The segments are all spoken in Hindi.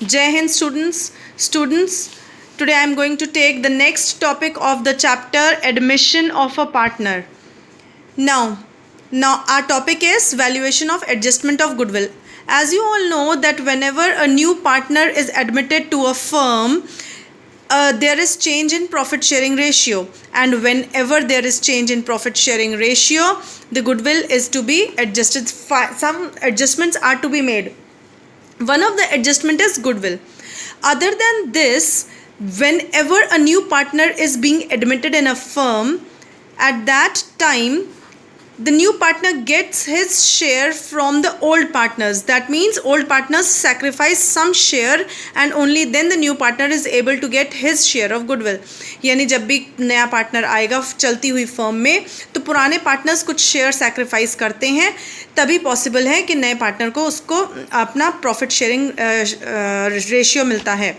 Jai Hind students. Today I am going to take the next topic of the chapter, admission of a partner. Now our topic is valuation of adjustment of goodwill. As you all know that whenever a new partner is admitted to a firm, there is change in profit sharing ratio, and whenever there is change in profit sharing ratio, the goodwill is to be adjusted. Some adjustments are to be made. One of the adjustment is goodwill. Other than this, whenever a new partner is being admitted in a firm, at that time the new partner gets his share from the old partners. That means old partners sacrifice some share and only then the new partner is able to get his share of goodwill. यानी जब भी नया पार्टनर आएगा चलती हुई फर्म में तो पुराने पार्टनर्स कुछ शेयर सैक्रिफाइस करते हैं, तभी पॉसिबल है कि नए पार्टनर को उसको अपना प्रॉफिट शेयरिंग रेशियो मिलता है.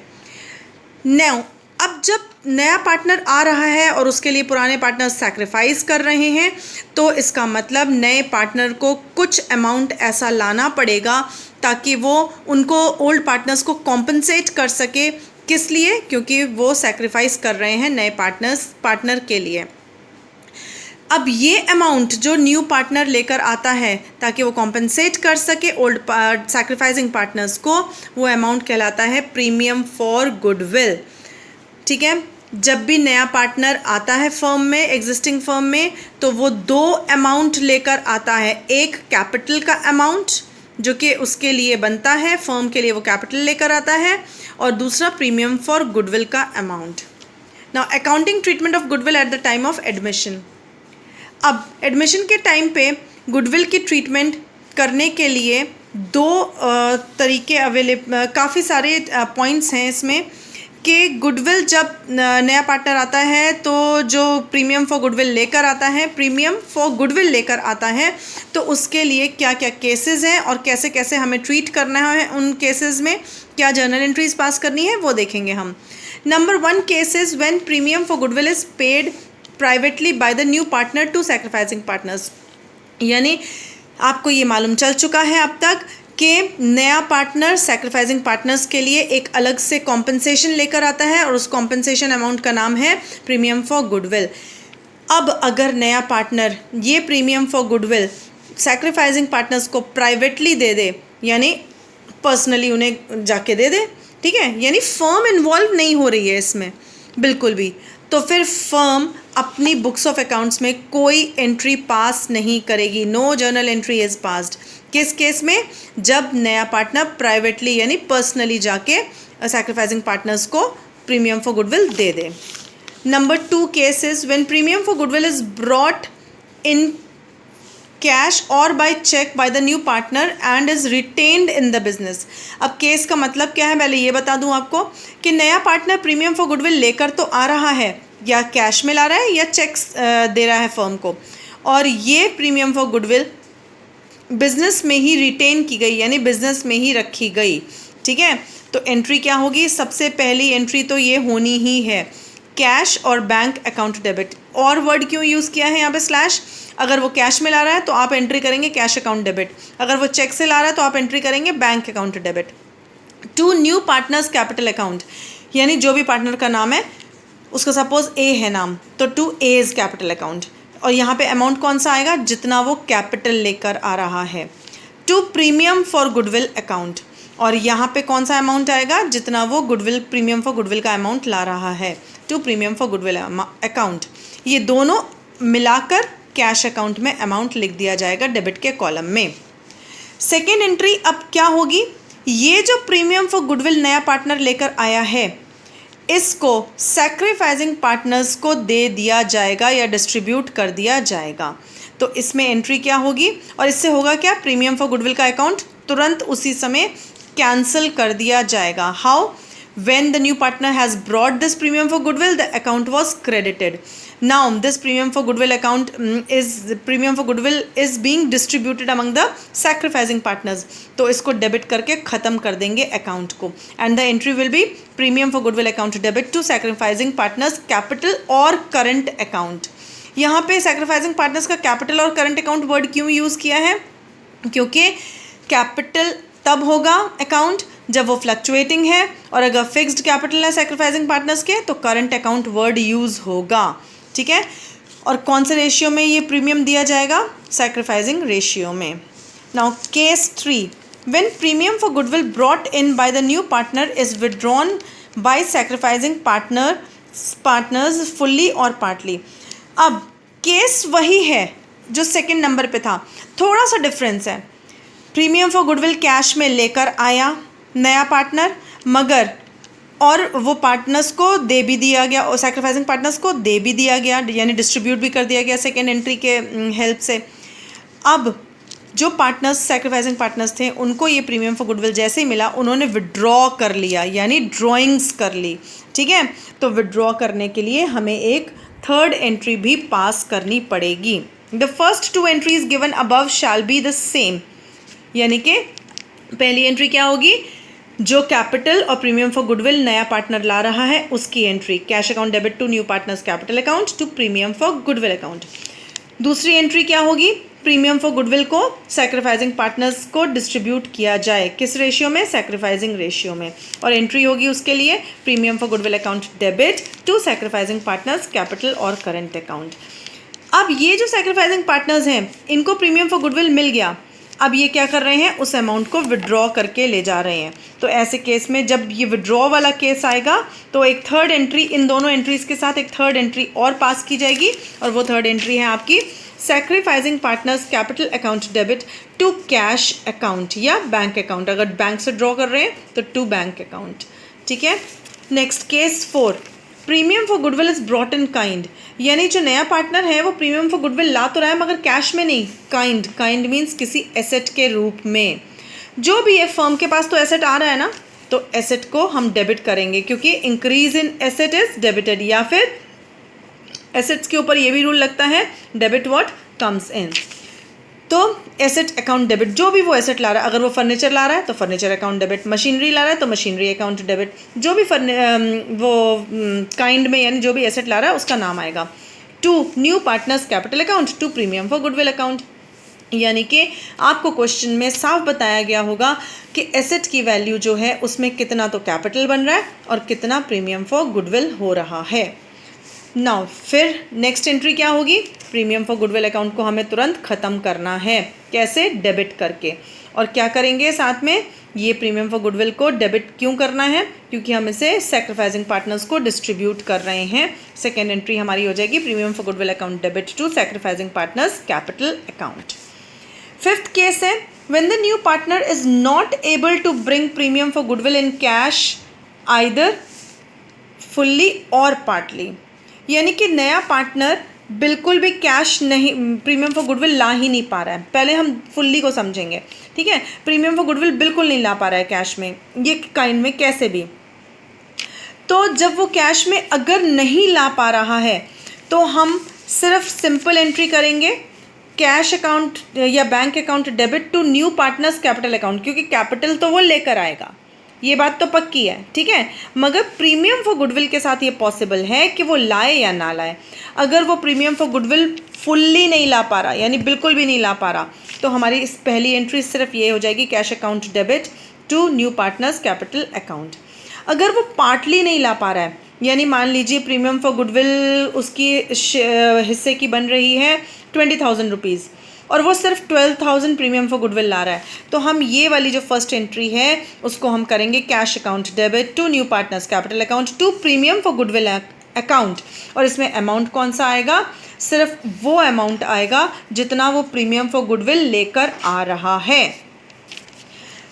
नाउ अब जब नया पार्टनर आ रहा है और उसके लिए पुराने पार्टनर सैक्रिफाइस कर रहे हैं, तो इसका मतलब नए पार्टनर को कुछ अमाउंट ऐसा लाना पड़ेगा ताकि वो उनको ओल्ड पार्टनर्स को कॉम्पनसेट कर सके. किस लिए? क्योंकि वो सैक्रिफाइस कर रहे हैं नए पार्टनर के लिए. अब ये अमाउंट जो न्यू पार्टनर लेकर आता है ताकि वो कॉम्पनसेट कर सके ओल्ड सैक्रिफाइसिंग पार्टनर्स को, वो अमाउंट कहलाता है प्रीमियम फॉर गुडविल. ठीक है, जब भी नया पार्टनर आता है फर्म में, एग्जिस्टिंग फर्म में, तो वो दो अमाउंट लेकर आता है. एक कैपिटल का अमाउंट जो कि उसके लिए बनता है, फर्म के लिए वो कैपिटल लेकर आता है, और दूसरा प्रीमियम फॉर गुडविल का amount. Now accounting treatment of goodwill eight the time of admission. अब एडमिशन के टाइम पे गुडविल की ट्रीटमेंट करने के लिए दो तरीके काफ़ी सारे पॉइंट्स हैं इसमें कि गुडविल जब नया पार्टनर आता है तो जो प्रीमियम फॉर गुडविल लेकर आता है, तो उसके लिए क्या क्या केसेस हैं और कैसे कैसे हमें ट्रीट करना है, उन केसेस में क्या जर्नल एंट्रीज पास करनी है वो देखेंगे हम. Number 1 cases when premium for goodwill is paid privately by the new partner to sacrificing partners. यानी आपको ये मालूम चल चुका है अब तक कि नया पार्टनर सैक्रिफाइसिंग पार्टनर्स के लिए एक अलग से कॉम्पनसेशन लेकर आता है और उस कॉम्पनसेशन अमाउंट का नाम है प्रीमियम फॉर गुडविल. अब अगर नया पार्टनर ये premium for goodwill sacrificing partners को प्राइवेटली दे दे, यानी पर्सनली उन्हें जाके दे दे, ठीक है, यानी फर्म इन्वॉल्व नहीं हो रही है इसमें बिल्कुल भी, तो फिर फर्म अपनी बुक्स ऑफ अकाउंट्स में कोई एंट्री पास नहीं करेगी. No journal entry is passed. किस केस में? जब नया पार्टनर प्राइवेटली यानी पर्सनली जाके सैक्रिफाइसिंग पार्टनर्स को प्रीमियम फॉर गुडविल दे दे. Number 2 cases when premium for goodwill is brought in cash और by cheque by the new partner and is retained in the business. अब केस का मतलब क्या है, पहले ये बता दूं आपको कि नया पार्टनर प्रीमियम फॉर गुडविल लेकर तो आ रहा है, या कैश में ला रहा है या चेक्स दे रहा है फर्म को, और ये प्रीमियम फॉर गुडविल बिजनेस में ही रिटेन की गई, यानी बिजनेस में ही रखी गई. ठीक है, तो एंट्री क्या होगी? सबसे पहली एंट्री तो ये होनी ही है, कैश और बैंक अकाउंट डेबिट. और वर्ड क्यों यूज़ किया है यहाँ पे स्लैश? अगर वो कैश में ला रहा है तो आप एंट्री करेंगे कैश अकाउंट डेबिट, अगर वो चेक से ला रहा है तो आप एंट्री करेंगे bank account debit. 2 new partners capital account, यानी जो भी पार्टनर का नाम है उसका सपोज ए है नाम, तो 2 A's कैपिटल अकाउंट, और यहाँ पे अमाउंट कौन सा आएगा? जितना वो कैपिटल लेकर आ रहा है. 2 प्रीमियम फॉर गुडविल अकाउंट, और यहाँ पे कौन सा अमाउंट आएगा? जितना वो गुडविल प्रीमियम फॉर गुडविल का अमाउंट ला रहा है. 2 प्रीमियम फॉर गुडविल अकाउंट, ये दोनों मिलाकर कैश अकाउंट में अमाउंट लिख दिया जाएगा डेबिट के कॉलम में. सेकेंड एंट्री अब क्या होगी? ये जो प्रीमियम फॉर गुडविल नया पार्टनर लेकर आया है, इसको सैक्रिफाइसिंग पार्टनर्स को दे दिया जाएगा या डिस्ट्रीब्यूट कर दिया जाएगा. तो इसमें एंट्री क्या होगी और इससे होगा क्या? प्रीमियम फॉर गुडविल का अकाउंट तुरंत उसी समय कैंसिल कर दिया जाएगा. How? When the new partner has brought this premium for goodwill the account was credited. Now this premium for goodwill is being distributed among the sacrificing partners. तो इसको डेबिट करके ख़त्म कर देंगे अकाउंट को, and the entry will be premium for goodwill account debit to sacrificing partners capital और करंट अकाउंट. यहाँ पे सैक्रिफाइसिंग पार्टनर्स का कैपिटल और करंट अकाउंट वर्ड क्यों यूज़ किया है? क्योंकि कैपिटल तब होगा अकाउंट जब वो फ्लक्चुएटिंग है, और अगर फिक्स्ड कैपिटल है सैक्रिफाइसिंग पार्टनर्स के तो करंट अकाउंट वर्ड यूज़ होगा, ठीक है। और कौन से रेशियो में ये प्रीमियम दिया जाएगा? सैक्रिफाइसिंग रेशियो में। Now case 3, when premium for goodwill brought in by the new partner is withdrawn bye sacrificing partners fully or partly. अब केस वही है जो सेकंड नंबर पे था, थोड़ा सा डिफरेंस है। प्रीमियम फॉर गुडविल कैश में लेकर आया नया पार्टनर, मगर और वो पार्टनर्स को दे भी दिया गया, और सैक्रिफाइसिंग पार्टनर्स को दे भी दिया गया, यानी डिस्ट्रीब्यूट भी कर दिया गया सेकेंड एंट्री के हेल्प से। अब जो पार्टनर्स सैक्रिफाइसिंग पार्टनर्स थे उनको ये प्रीमियम फॉर गुडविल जैसे ही मिला, उन्होंने विड्रॉ कर लिया, यानी ड्रॉइंग्स कर ली, ठीक है। तो विड्रॉ करने के लिए हमें एक थर्ड एंट्री भी पास करनी पड़ेगी। The first 2 entries given above shall be the same, यानी कि पहली एंट्री क्या होगी? जो कैपिटल और प्रीमियम फॉर गुडविल नया पार्टनर ला रहा है उसकी entry, cash account debit to new partners capital account to premium for goodwill account. दूसरी एंट्री क्या होगी? प्रीमियम फॉर गुडविल को सैक्रिफाइसिंग पार्टनर्स को डिस्ट्रीब्यूट किया जाए, किस रेशियो में? सैक्रिफाइसिंग रेशियो में। और एंट्री होगी उसके लिए premium for goodwill account debit to sacrificing partners capital और करंट अकाउंट। अब ये जो सैक्रिफाइसिंग पार्टनर्स हैं इनको प्रीमियम फॉर गुडविल मिल गया, अब ये क्या कर रहे हैं? उस अमाउंट को विड्रॉ करके ले जा रहे हैं। तो ऐसे केस में जब ये विड्रॉ वाला केस आएगा तो एक थर्ड एंट्री, इन दोनों एंट्रीज के साथ एक थर्ड एंट्री और पास की जाएगी, और वो थर्ड एंट्री है आपकी sacrificing partners capital account debit to cash account या बैंक अकाउंट, अगर बैंक से ड्रॉ कर रहे हैं तो टू बैंक अकाउंट, ठीक है। Next case 4, premium for goodwill is brought in kind, यानी जो नया पार्टनर है वो प्रीमियम फॉर गुडविल ला तो रहा है मगर कैश में नहीं, काइंड मीन्स किसी एसेट के रूप में। जो भी है फर्म के पास तो एसेट आ रहा है ना, तो एसेट को हम डेबिट करेंगे, क्योंकि increase in asset is debited, या फिर एसेट्स के ऊपर ये भी रूल लगता है डेबिट व्हाट कम्स इन। तो एसेट अकाउंट डेबिट, जो भी वो एसेट ला रहा है, अगर वो फर्नीचर ला रहा है तो फर्नीचर अकाउंट डेबिट, मशीनरी ला रहा है तो मशीनरी अकाउंट डेबिट, जो भी वो काइंड में यानी जो भी एसेट ला रहा है उसका नाम आएगा। To new partners capital account to premium for goodwill account, यानी कि आपको क्वेश्चन में साफ बताया गया होगा कि एसेट की वैल्यू जो है उसमें कितना तो कैपिटल बन रहा है और कितना प्रीमियम फॉर गुडविल हो रहा है। नाउ फिर नेक्स्ट एंट्री क्या होगी? प्रीमियम फॉर गुडविल अकाउंट को हमें तुरंत ख़त्म करना है, कैसे? डेबिट करके। और क्या करेंगे साथ में? ये प्रीमियम फॉर गुडविल को डेबिट क्यों करना है? क्योंकि हम इसे सैक्रिफाइसिंग पार्टनर्स को डिस्ट्रीब्यूट कर रहे हैं। सेकेंड एंट्री हमारी हो जाएगी premium for goodwill account debit to sacrificing partners capital account. Fifth case है, when the new partner is not able to bring premium for goodwill in cash either fully or partly, यानी कि नया पार्टनर बिल्कुल भी कैश नहीं, प्रीमियम फॉर गुडविल ला ही नहीं पा रहा है। पहले हम फुल्ली को समझेंगे, ठीक है। प्रीमियम फॉर गुडविल बिल्कुल नहीं ला पा रहा है कैश में, ये काइंड में कैसे भी। तो जब वो कैश में अगर नहीं ला पा रहा है तो हम सिर्फ सिंपल एंट्री करेंगे, कैश अकाउंट या bank account debit to new partners capital account, क्योंकि कैपिटल तो वो लेकर आएगा, ये बात तो पक्की है, ठीक है। मगर प्रीमियम फॉर गुडविल के साथ ये पॉसिबल है कि वो लाए या ना लाए। अगर वो प्रीमियम फॉर गुडविल फुल्ली नहीं ला पा रहा, यानी बिल्कुल भी नहीं ला पा रहा, तो हमारी इस पहली एंट्री सिर्फ ये हो जाएगी cash account debit to new partners capital account. अगर वो पार्टली नहीं ला पा रहा है, यानी मान लीजिए प्रीमियम फॉर गुडविल उसकी हिस्से की बन रही है 20,000 रुपीज़ और वो सिर्फ 12,000 प्रीमियम फॉर गुडविल ला रहा है, तो हम ये वाली जो फर्स्ट एंट्री है उसको हम करेंगे cash account debit to new partners capital account to premium for goodwill account. और इसमें अमाउंट कौन सा आएगा? सिर्फ वो अमाउंट आएगा जितना वो प्रीमियम फॉर गुडविल लेकर आ रहा है।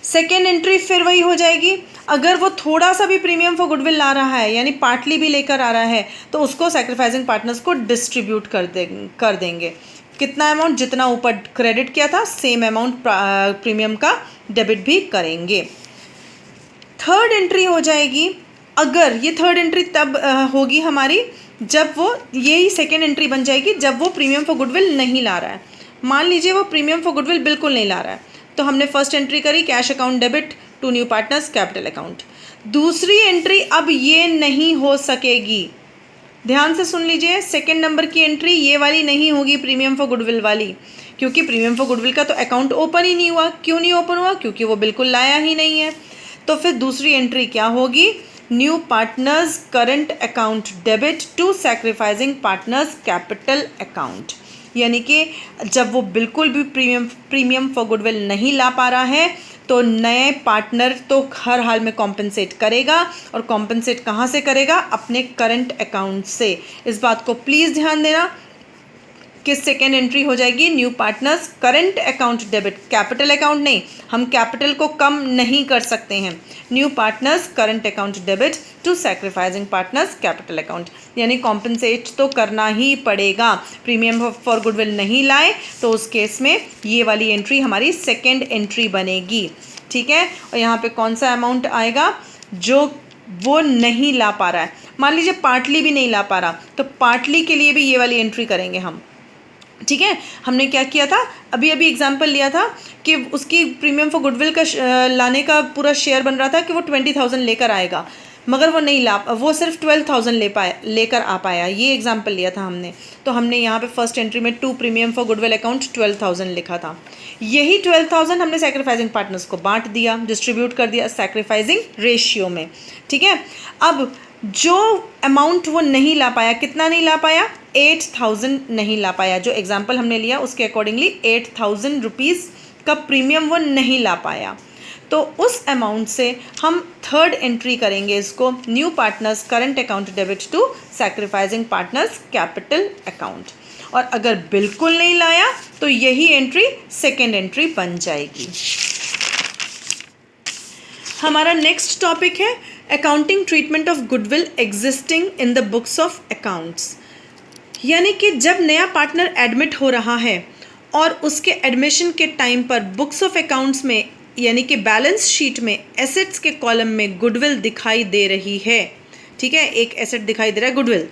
सेकेंड एंट्री फिर वही हो जाएगी, अगर वो थोड़ा सा भी प्रीमियम फॉर गुडविल ला रहा है, यानी पार्टली भी लेकर आ रहा है, तो उसको सैक्रिफाइसिंग पार्टनर्स को डिस्ट्रीब्यूट कर देंगे। कितना अमाउंट? जितना ऊपर क्रेडिट किया था सेम अमाउंट प्रीमियम का डेबिट भी करेंगे। थर्ड एंट्री हो जाएगी, अगर ये थर्ड एंट्री तब होगी हमारी जब वो, यही सेकेंड एंट्री बन जाएगी जब वो प्रीमियम फॉर गुडविल नहीं ला रहा है। मान लीजिए वो प्रीमियम फॉर गुडविल बिल्कुल नहीं ला रहा है, तो हमने फर्स्ट एंट्री करी cash account debit to new partners capital account. दूसरी एंट्री अब ये नहीं हो सकेगी, ध्यान से सुन लीजिए, सेकेंड नंबर की एंट्री ये वाली नहीं होगी प्रीमियम फॉर गुडविल वाली, क्योंकि प्रीमियम फॉर गुडविल का तो अकाउंट ओपन ही नहीं हुआ। क्यों नहीं ओपन हुआ? क्योंकि वो बिल्कुल लाया ही नहीं है। तो फिर दूसरी एंट्री क्या होगी, new partners current account debit to sacrificing partners capital account. यानी कि जब वो बिल्कुल भी प्रीमियम फॉर गुडविल नहीं ला पा रहा है तो नए पार्टनर तो हर हाल में कॉम्पनसेट करेगा, और कॉम्पनसेट कहाँ से करेगा, अपने करंट अकाउंट से। इस बात को प्लीज़ ध्यान देना कि सेकेंड एंट्री हो जाएगी new partners current account debit, capital account नहीं, हम कैपिटल को कम नहीं कर सकते हैं। New partners current account debit to sacrificing partners capital account, यानी कॉम्पनसेट तो करना ही पड़ेगा। प्रीमियम फॉर गुडविल नहीं लाए तो उस केस में ये वाली एंट्री हमारी सेकेंड एंट्री बनेगी, ठीक है। और यहाँ पे कौन सा अमाउंट आएगा, जो वो नहीं ला पा रहा है। मान लीजिए पार्टली भी नहीं ला पा रहा, तो पार्टली के लिए भी ये वाली एंट्री करेंगे हम, ठीक है। हमने क्या किया था, अभी एग्जांपल लिया था कि उसकी प्रीमियम फॉर गुडविल का लाने का पूरा शेयर बन रहा था कि वो 20,000 लेकर आएगा, मगर वो नहीं वो सिर्फ 12,000 लेकर आ पाया। ये एग्जांपल लिया था हमने। तो हमने यहाँ पे फर्स्ट एंट्री में to premium for goodwill account 12,000 लिखा था। यही 12,000 हमने सैक्रिफाइसिंग पार्टनर्स को बांट दिया, डिस्ट्रीब्यूट कर दिया सैक्रिफाइसिंग रेशियो में, ठीक है। अब जो अमाउंट वो नहीं ला पाया, कितना नहीं ला पाया, 8,000 नहीं ला पाया। जो एग्जाम्पल हमने लिया उसके अकॉर्डिंगली 8,000 रुपीज़ का प्रीमियम वो नहीं ला पाया। तो उस अमाउंट से हम थर्ड एंट्री करेंगे इसको, new partners current account debit to sacrificing partners capital account. और अगर बिल्कुल नहीं लाया तो यही एंट्री सेकेंड एंट्री बन जाएगी। हमारा नेक्स्ट टॉपिक है accounting treatment of goodwill existing in the books of accounts. यानी कि जब नया पार्टनर एडमिट हो रहा है और उसके एडमिशन के टाइम पर बुक्स ऑफ अकाउंट्स में यानी कि बैलेंस शीट में एसेट्स के कॉलम में गुडविल दिखाई दे रही है, ठीक है, एक एसेट दिखाई दे रहा है गुडविल।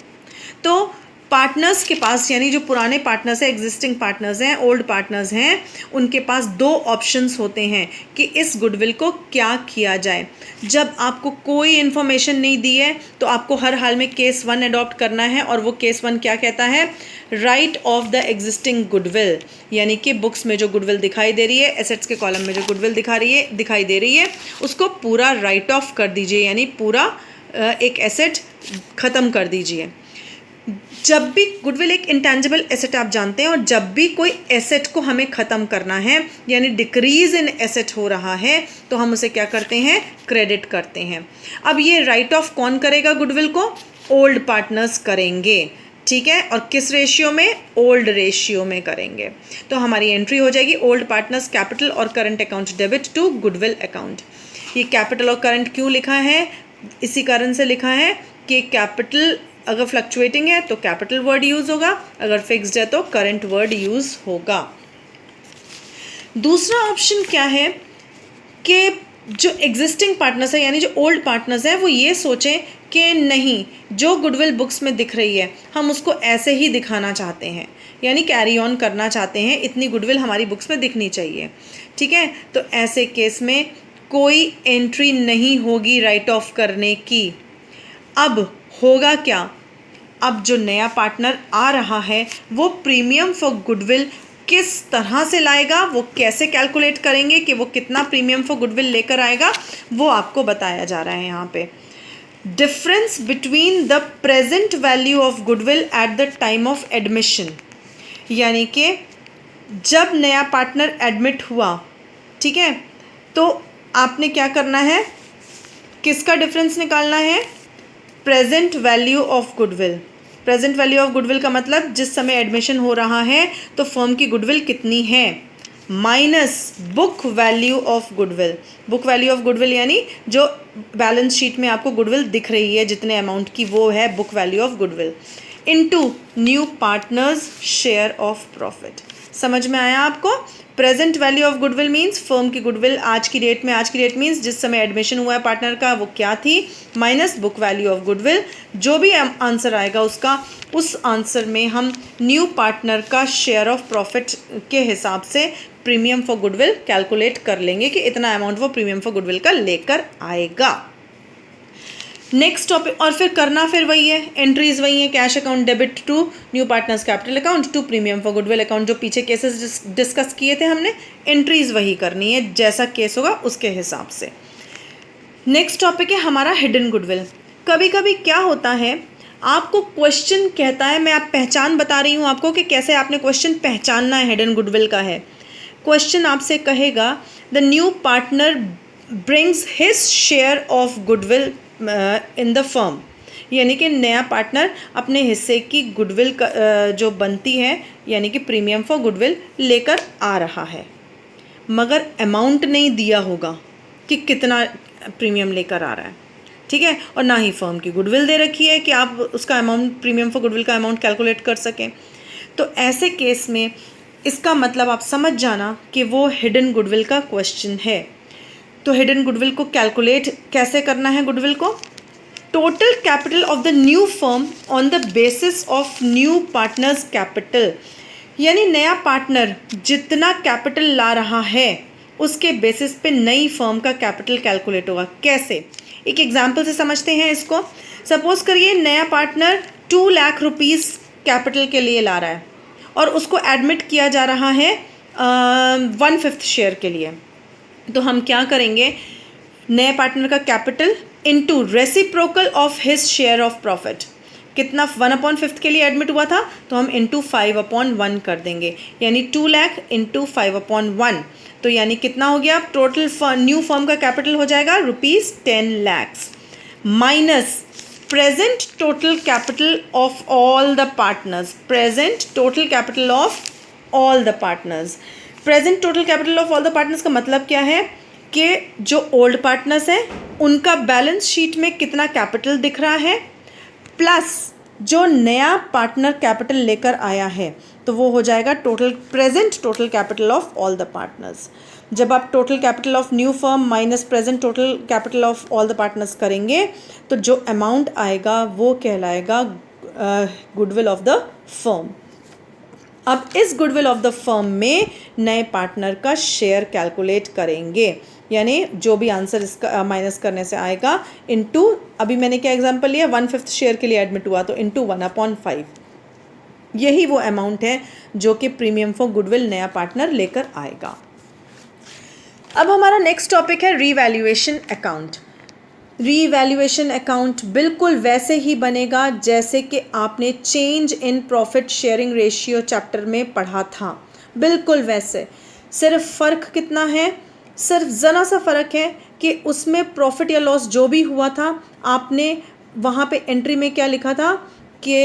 तो पार्टनर्स के पास, यानी जो पुराने पार्टनर्स हैं, एग्जिस्टिंग पार्टनर्स हैं, ओल्ड पार्टनर्स हैं, उनके पास दो ऑप्शंस होते हैं कि इस गुडविल को क्या किया जाए। जब आपको कोई इन्फॉर्मेशन नहीं दी है तो आपको हर हाल में केस 1 अडॉप्ट करना है, और वो केस 1 क्या कहता है, right of the existing goodwill. यानी कि बुक्स में जो गुडविल दिखाई दे रही है, एसेट्स के कॉलम में जो गुडविल दिखाई दे रही है, उसको पूरा राइट ऑफ कर दीजिए, यानी पूरा एक एसेट ख़त्म कर दीजिए। जब भी गुडविल एक इंटेंजिबल एसेट आप जानते हैं, और जब भी कोई एसेट को हमें ख़त्म करना है यानी डिक्रीज इन एसेट हो रहा है, तो हम उसे क्या करते हैं, क्रेडिट करते हैं। अब ये राइट ऑफ कौन करेगा गुडविल को, ओल्ड पार्टनर्स करेंगे, ठीक है। और किस रेशियो में, ओल्ड रेशियो में करेंगे। तो हमारी एंट्री हो जाएगी ओल्ड पार्टनर्स कैपिटल और current account debit to goodwill account. ये कैपिटल और करंट क्यों लिखा है, इसी कारण से लिखा है कि कैपिटल अगर फ्लक्चुएटिंग है तो कैपिटल वर्ड यूज़ होगा, अगर फिक्स्ड है तो करंट वर्ड यूज़ होगा। दूसरा ऑप्शन क्या है कि जो एग्जिस्टिंग पार्टनर्स है यानी जो ओल्ड पार्टनर्स हैं वो ये सोचें कि नहीं, जो गुडविल बुक्स में दिख रही है हम उसको ऐसे ही दिखाना चाहते हैं, यानी कैरी ऑन करना चाहते हैं, इतनी गुडविल हमारी बुक्स में दिखनी चाहिए, ठीक है। तो ऐसे केस में कोई एंट्री नहीं होगी राइट ऑफ करने की। अब होगा क्या, अब जो नया पार्टनर आ रहा है वो प्रीमियम फॉर गुडविल किस तरह से लाएगा, वो कैसे कैलकुलेट करेंगे कि वो कितना प्रीमियम फॉर गुडविल लेकर आएगा, वो आपको बताया जा रहा है यहाँ पे। Difference between the present value of goodwill eight the time of admission, यानी कि जब नया पार्टनर एडमिट हुआ, ठीक है, तो आपने क्या करना है, किसका डिफरेंस निकालना है, present value of goodwill. Present value of goodwill का मतलब जिस समय एडमिशन हो रहा है तो फर्म की गुडविल कितनी है, minus book value of goodwill. Book value of goodwill यानी जो बैलेंस शीट में आपको गुडविल दिख रही है जितने अमाउंट की, वो है book value of goodwill, into new partners share of profit. समझ में आया आपको? Present value of goodwill means firm की गुडविल आज की डेट में, आज की डेट मीन्स जिस समय एडमिशन हुआ है पार्टनर का वो क्या थी, minus book value of goodwill. जो भी आंसर आएगा उसका, उस आंसर में हम न्यू पार्टनर का शेयर ऑफ प्रॉफिट के हिसाब से प्रीमियम फॉर गुडविल कैलकुलेट कर लेंगे कि इतना अमाउंट वो प्रीमियम फॉर गुडविल का लेकर आएगा। नेक्स्ट टॉपिक, और फिर करना फिर वही है, एंट्रीज वही है, cash account debit to new partners capital account to premium for goodwill account. जो पीछे केसेस डिस्कस किए थे हमने, एंट्रीज वही करनी है, जैसा केस होगा उसके हिसाब से। नेक्स्ट टॉपिक है हमारा हिडन गुडविल। कभी कभी क्या होता है, आपको क्वेश्चन कहता है, मैं आप पहचान बता रही हूँ आपको कि कैसे आपने क्वेश्चन पहचानना है, हिडन गुडविल का है। क्वेश्चन आपसे कहेगा the new partner brings his share of goodwill in the firm, यानी कि नया पार्टनर अपने हिस्से की गुडविल जो बनती है यानी कि प्रीमियम फॉर गुडविल लेकर आ रहा है, मगर अमाउंट नहीं दिया होगा कि कितना प्रीमियम लेकर आ रहा है, ठीक है, और ना ही फर्म की गुडविल दे रखी है कि आप उसका अमाउंट, प्रीमियम फॉर गुडविल का अमाउंट कैलकुलेट कर सकें। तो ऐसे केस में इसका मतलब आप समझ जाना कि वो हिडन गुडविल का क्वेश्चन है। तो हिडन गुडविल को कैलकुलेट कैसे करना है, गुडविल को total capital of the new firm on the basis of new partners capital, यानी नया पार्टनर जितना कैपिटल ला रहा है उसके बेसिस पे नई फर्म का कैपिटल कैलकुलेट होगा। कैसे, एक एग्जांपल से समझते हैं इसको। सपोज करिए नया पार्टनर 2 लाख रुपीज़ कैपिटल के लिए ला रहा है और उसको एडमिट किया जा रहा है 1/5 शेयर के लिए। तो हम क्या करेंगे, नए पार्टनर का capital into reciprocal of his share of profit, कितना 1/5 के लिए एडमिट हुआ था तो हम इंटू 5/1 कर देंगे, यानी 2 लाख इंटू 5/1, तो यानी कितना हो गया, टोटल न्यू फर्म का कैपिटल हो जाएगा ₹10 lakhs minus present total capital of all the partners, present total capital of all the partners. Present total capital of all the partners का मतलब क्या है कि जो ओल्ड पार्टनर्स हैं उनका बैलेंस शीट में कितना कैपिटल दिख रहा है, प्लस जो नया पार्टनर कैपिटल लेकर आया है, तो वो हो जाएगा total present total capital of all the partners. जब आप total capital of new firm minus present total capital of all the partners करेंगे तो जो अमाउंट आएगा वो कहलाएगा गुडविल ऑफ द फर्म। अब इस गुडविल ऑफ द फर्म में नए पार्टनर का शेयर कैलकुलेट करेंगे, यानी जो भी आंसर इसका माइनस करने से आएगा इनटू, अभी मैंने क्या एग्जांपल लिया, 1/5 शेयर के लिए एडमिट हुआ तो इनटू 1/5, यही वो अमाउंट है जो कि प्रीमियम फॉर गुडविल नया पार्टनर लेकर आएगा। अब हमारा नेक्स्ट टॉपिक है रीवैल्यूएशन अकाउंट। रीवैल्यूएशन अकाउंट बिल्कुल वैसे ही बनेगा जैसे कि आपने change in profit sharing ratio chapter में पढ़ा था, बिल्कुल वैसे। सिर्फ फ़र्क कितना है, सिर्फ ज़रा सा फ़र्क है कि उसमें प्रॉफिट या लॉस जो भी हुआ था आपने वहाँ पे एंट्री में क्या लिखा था कि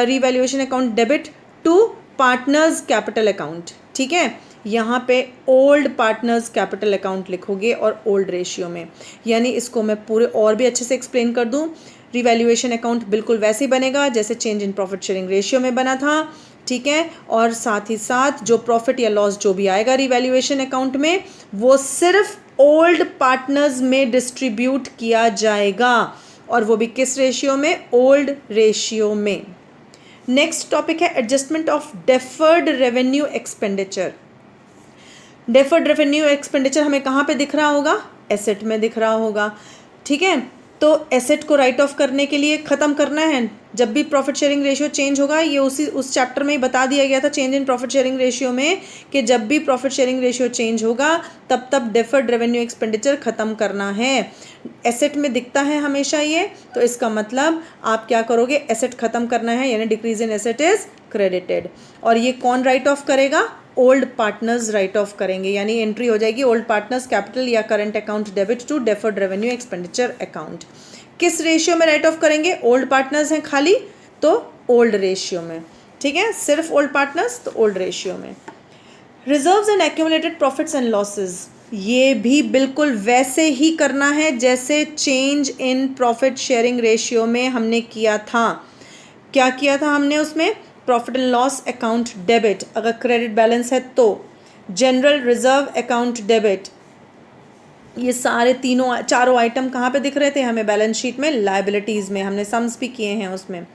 revaluation account debit to partners capital account, ठीक है, यहाँ पे ओल्ड पार्टनर्स कैपिटल अकाउंट लिखोगे और ओल्ड रेशियो में। यानी इसको मैं पूरे और भी अच्छे से एक्सप्लेन कर दूँ, रिवैल्यूएशन अकाउंट बिल्कुल वैसे ही बनेगा जैसे change in profit sharing ratio में बना था, ठीक है, और साथ ही साथ जो प्रॉफिट या लॉस जो भी आएगा रिवैल्यूएशन अकाउंट में वो सिर्फ ओल्ड पार्टनर्स में डिस्ट्रीब्यूट किया जाएगा, और वो भी किस रेशियो में, ओल्ड रेशियो में। नेक्स्ट टॉपिक है adjustment of deferred revenue expenditure. Deferred revenue expenditure हमें कहाँ पे दिख रहा होगा, एसेट में दिख रहा होगा, ठीक है। तो एसेट को राइट ऑफ करने के लिए ख़त्म करना है, जब भी प्रॉफिट शेयरिंग रेशियो चेंज होगा, ये उस चैप्टर में ही बता दिया गया था change in profit sharing ratio में कि जब भी प्रॉफिट शेयरिंग रेशियो चेंज होगा तब डेफर्ड रेवेन्यू एक्सपेंडिचर ख़त्म करना है। एसेट में दिखता है हमेशा ये, तो इसका मतलब आप क्या करोगे, एसेट ख़त्म करना है, यानी decrease in asset is credited. और ये कौन राइट ऑफ करेगा, ओल्ड पार्टनर्स राइट ऑफ करेंगे, यानी एंट्री हो जाएगी ओल्ड पार्टनर्स कैपिटल या current account debit to deferred revenue expenditure account. किस रेशियो में राइट ऑफ करेंगे, ओल्ड पार्टनर्स हैं खाली तो ओल्ड रेशियो में, ठीक है, सिर्फ ओल्ड पार्टनर्स तो ओल्ड रेशियो में। Reserves and accumulated profits and losses, ये भी बिल्कुल वैसे ही करना है जैसे change in profit sharing ratio में हमने किया था। क्या किया था हमने उसमें, profit and loss account debit, अगर क्रेडिट बैलेंस है तो जनरल रिजर्व अकाउंट डेबिट, ये सारे चारों आइटम कहाँ पे दिख रहे थे हमें, बैलेंस शीट में, लायबिलिटीज़ में, हमने सम्स भी किए हैं उसमें।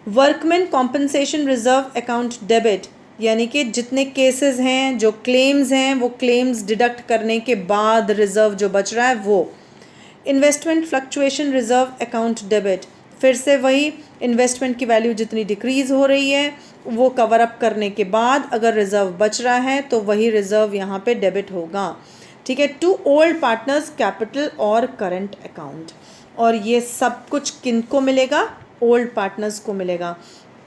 Workman compensation reserve account debit, यानी कि जितने केसेस हैं, जो क्लेम्स हैं, वो क्लेम्स डिडक्ट करने के बाद रिजर्व जो बच रहा है वो। Investment fluctuation reserve account debit, फिर से वही इन्वेस्टमेंट की वैल्यू जितनी डिक्रीज़ हो रही है वो कवर अप करने के बाद अगर रिज़र्व बच रहा है तो वही रिज़र्व यहाँ पे डेबिट होगा, ठीक है, टू ओल्ड पार्टनर्स कैपिटल और करंट अकाउंट। और ये सब कुछ किनको मिलेगा? ओल्ड पार्टनर्स को मिलेगा।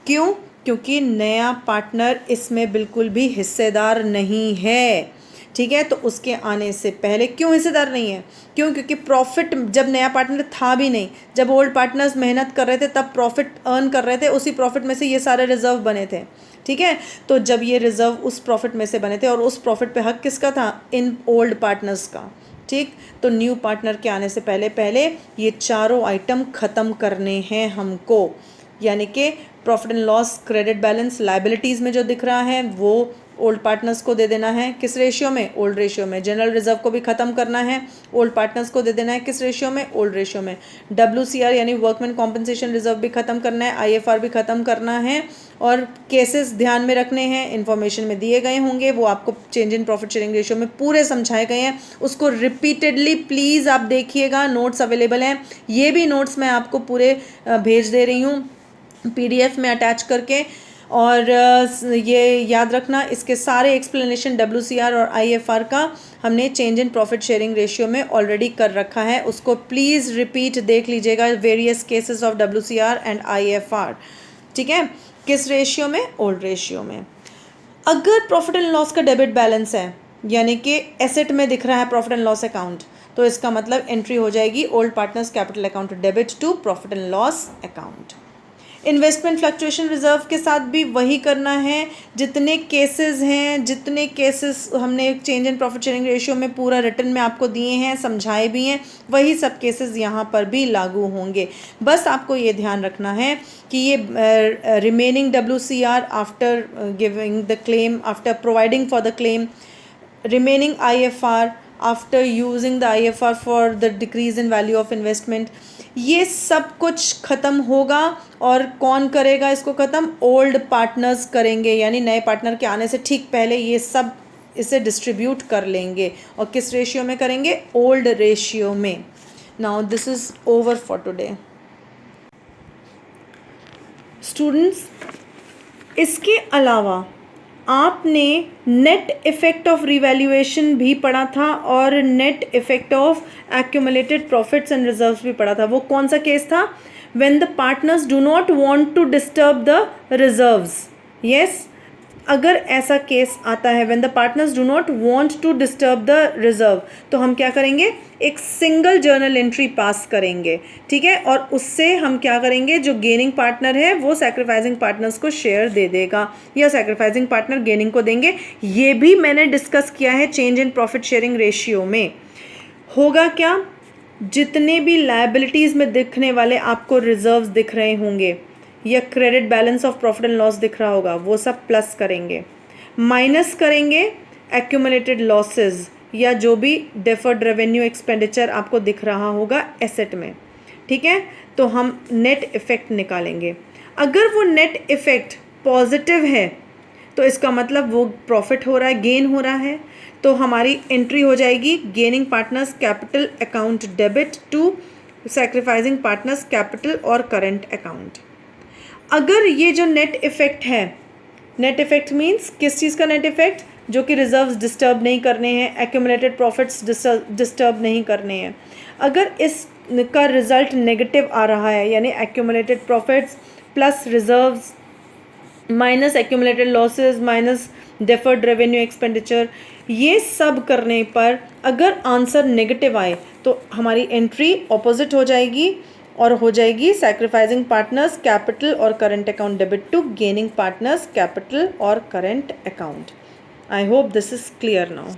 क्यों? क्योंकि नया पार्टनर इसमें बिल्कुल भी हिस्सेदार नहीं है, ठीक है। तो उसके आने से पहले क्यों हिस्सेदार नहीं है? क्यों? क्योंकि प्रॉफिट जब नया पार्टनर था भी नहीं, जब ओल्ड पार्टनर्स मेहनत कर रहे थे तब प्रॉफिट अर्न कर रहे थे, उसी प्रॉफिट में से ये सारे रिजर्व बने थे, ठीक है। तो जब ये रिजर्व उस प्रॉफिट में से बने थे और उस प्रॉफिट पे हक किसका था? इन ओल्ड पार्टनर्स का, ठीक। तो न्यू पार्टनर के आने से पहले पहले ये चारों आइटम ख़त्म करने हैं हमको, यानी कि profit and loss, credit balance, liabilities में जो दिख रहा है वो ओल्ड पार्टनर्स को दे देना है। किस रेशियो में? ओल्ड रेशियो में। जनरल रिजर्व को भी ख़त्म करना है, ओल्ड पार्टनर्स को दे देना है। किस रेशियो में? ओल्ड रेशियो में। WCR यानी वर्कमैन कॉम्पनसेशन रिजर्व भी ख़त्म करना है, IFR भी ख़त्म करना है। और केसेस ध्यान में रखने हैं, इन्फॉर्मेशन में दिए गए होंगे, वो आपको change in profit sharing ratio में पूरे समझाए गए हैं। उसको रिपीटेडली प्लीज़ आप देखिएगा, नोट्स अवेलेबल हैं। ये भी नोट्स मैं आपको पूरे भेज दे रही हूँ PDF में अटैच करके। और ये याद रखना, इसके सारे एक्सप्लेनेशन WCR और IFR का हमने change in profit sharing ratio में ऑलरेडी कर रखा है, उसको प्लीज़ रिपीट देख लीजिएगा, various cases of WCR and IFR, ठीक है। किस रेशियो में? ओल्ड रेशियो में। अगर प्रॉफिट एंड लॉस का डेबिट बैलेंस है, यानी कि एसेट में दिख रहा है प्रॉफिट एंड लॉस अकाउंट, तो इसका मतलब एंट्री हो जाएगी old partners capital account debit to profit and loss account. Investment fluctuation reserve के साथ भी वही करना है। जितने केसेस हैं, जितने केसेस हमने change in profit sharing ratio में पूरा रिटर्न में आपको दिए हैं, समझाए भी हैं, वही सब केसेस यहाँ पर भी लागू होंगे। बस आपको ये ध्यान रखना है कि ये remaining WCR after giving the claim, after providing for the claim, remaining IFR after using the IFR for the decrease in value of investment, ये सब कुछ ख़त्म होगा। और कौन करेगा इसको ख़त्म? ओल्ड पार्टनर्स करेंगे, यानी नए पार्टनर के आने से ठीक पहले ये सब इसे डिस्ट्रीब्यूट कर लेंगे। और किस रेशियो में करेंगे? ओल्ड रेशियो में। Now this is over for today students. इसके अलावा आपने नेट इफ़ेक्ट ऑफ रिवैल्यूएशन भी पढ़ा था और net effect of accumulated profits and reserves भी पढ़ा था। वो कौन सा केस था? When the partners do not want to disturb the reserves. Yes, अगर ऐसा केस आता है when the partners do not want to disturb the reserve, तो हम क्या करेंगे? एक सिंगल जर्नल एंट्री पास करेंगे, ठीक है। और उससे हम क्या करेंगे? जो गेनिंग पार्टनर है वो सैक्रिफाइसिंग पार्टनर्स को शेयर दे देगा या सैक्रिफाइसिंग पार्टनर गेनिंग को देंगे। ये भी मैंने डिस्कस किया है change in profit sharing ratio में। होगा क्या? जितने भी लायबिलिटीज़ में दिखने वाले आपको रिजर्व्स दिख रहे होंगे या credit balance of profit and loss दिख रहा होगा, वो सब प्लस करेंगे, माइनस करेंगे एक्यूमुलेटेड लॉसेस या जो भी डेफर्ड रेवेन्यू एक्सपेंडिचर आपको दिख रहा होगा एसेट में, ठीक है। तो हम नेट इफ़ेक्ट निकालेंगे। अगर वो नेट इफ़ेक्ट पॉजिटिव है तो इसका मतलब वो प्रॉफिट हो रहा है, गेन हो रहा है, तो हमारी एंट्री हो जाएगी gaining partners capital account debit to sacrificing partners capital और करंट अकाउंट। अगर ये जो नेट इफ़ेक्ट है, नेट इफ़ेक्ट मीन्स किस चीज़ का नेट इफ़ेक्ट? जो कि रिजर्व्स डिस्टर्ब नहीं करने हैं, एक्यूमुलेटेड प्रॉफिट्स डिस्टर्ब नहीं करने हैं। अगर इसका रिजल्ट नेगेटिव आ रहा है, यानी accumulated profits plus reserves minus accumulated losses minus deferred revenue expenditure, ये सब करने पर अगर आंसर नेगेटिव आए तो हमारी एंट्री ऑपोजिट हो जाएगी और हो जाएगी सैक्रिफाइसिंग पार्टनर्स कैपिटल और current account debit to gaining partners capital और current account. I hope this is clear now.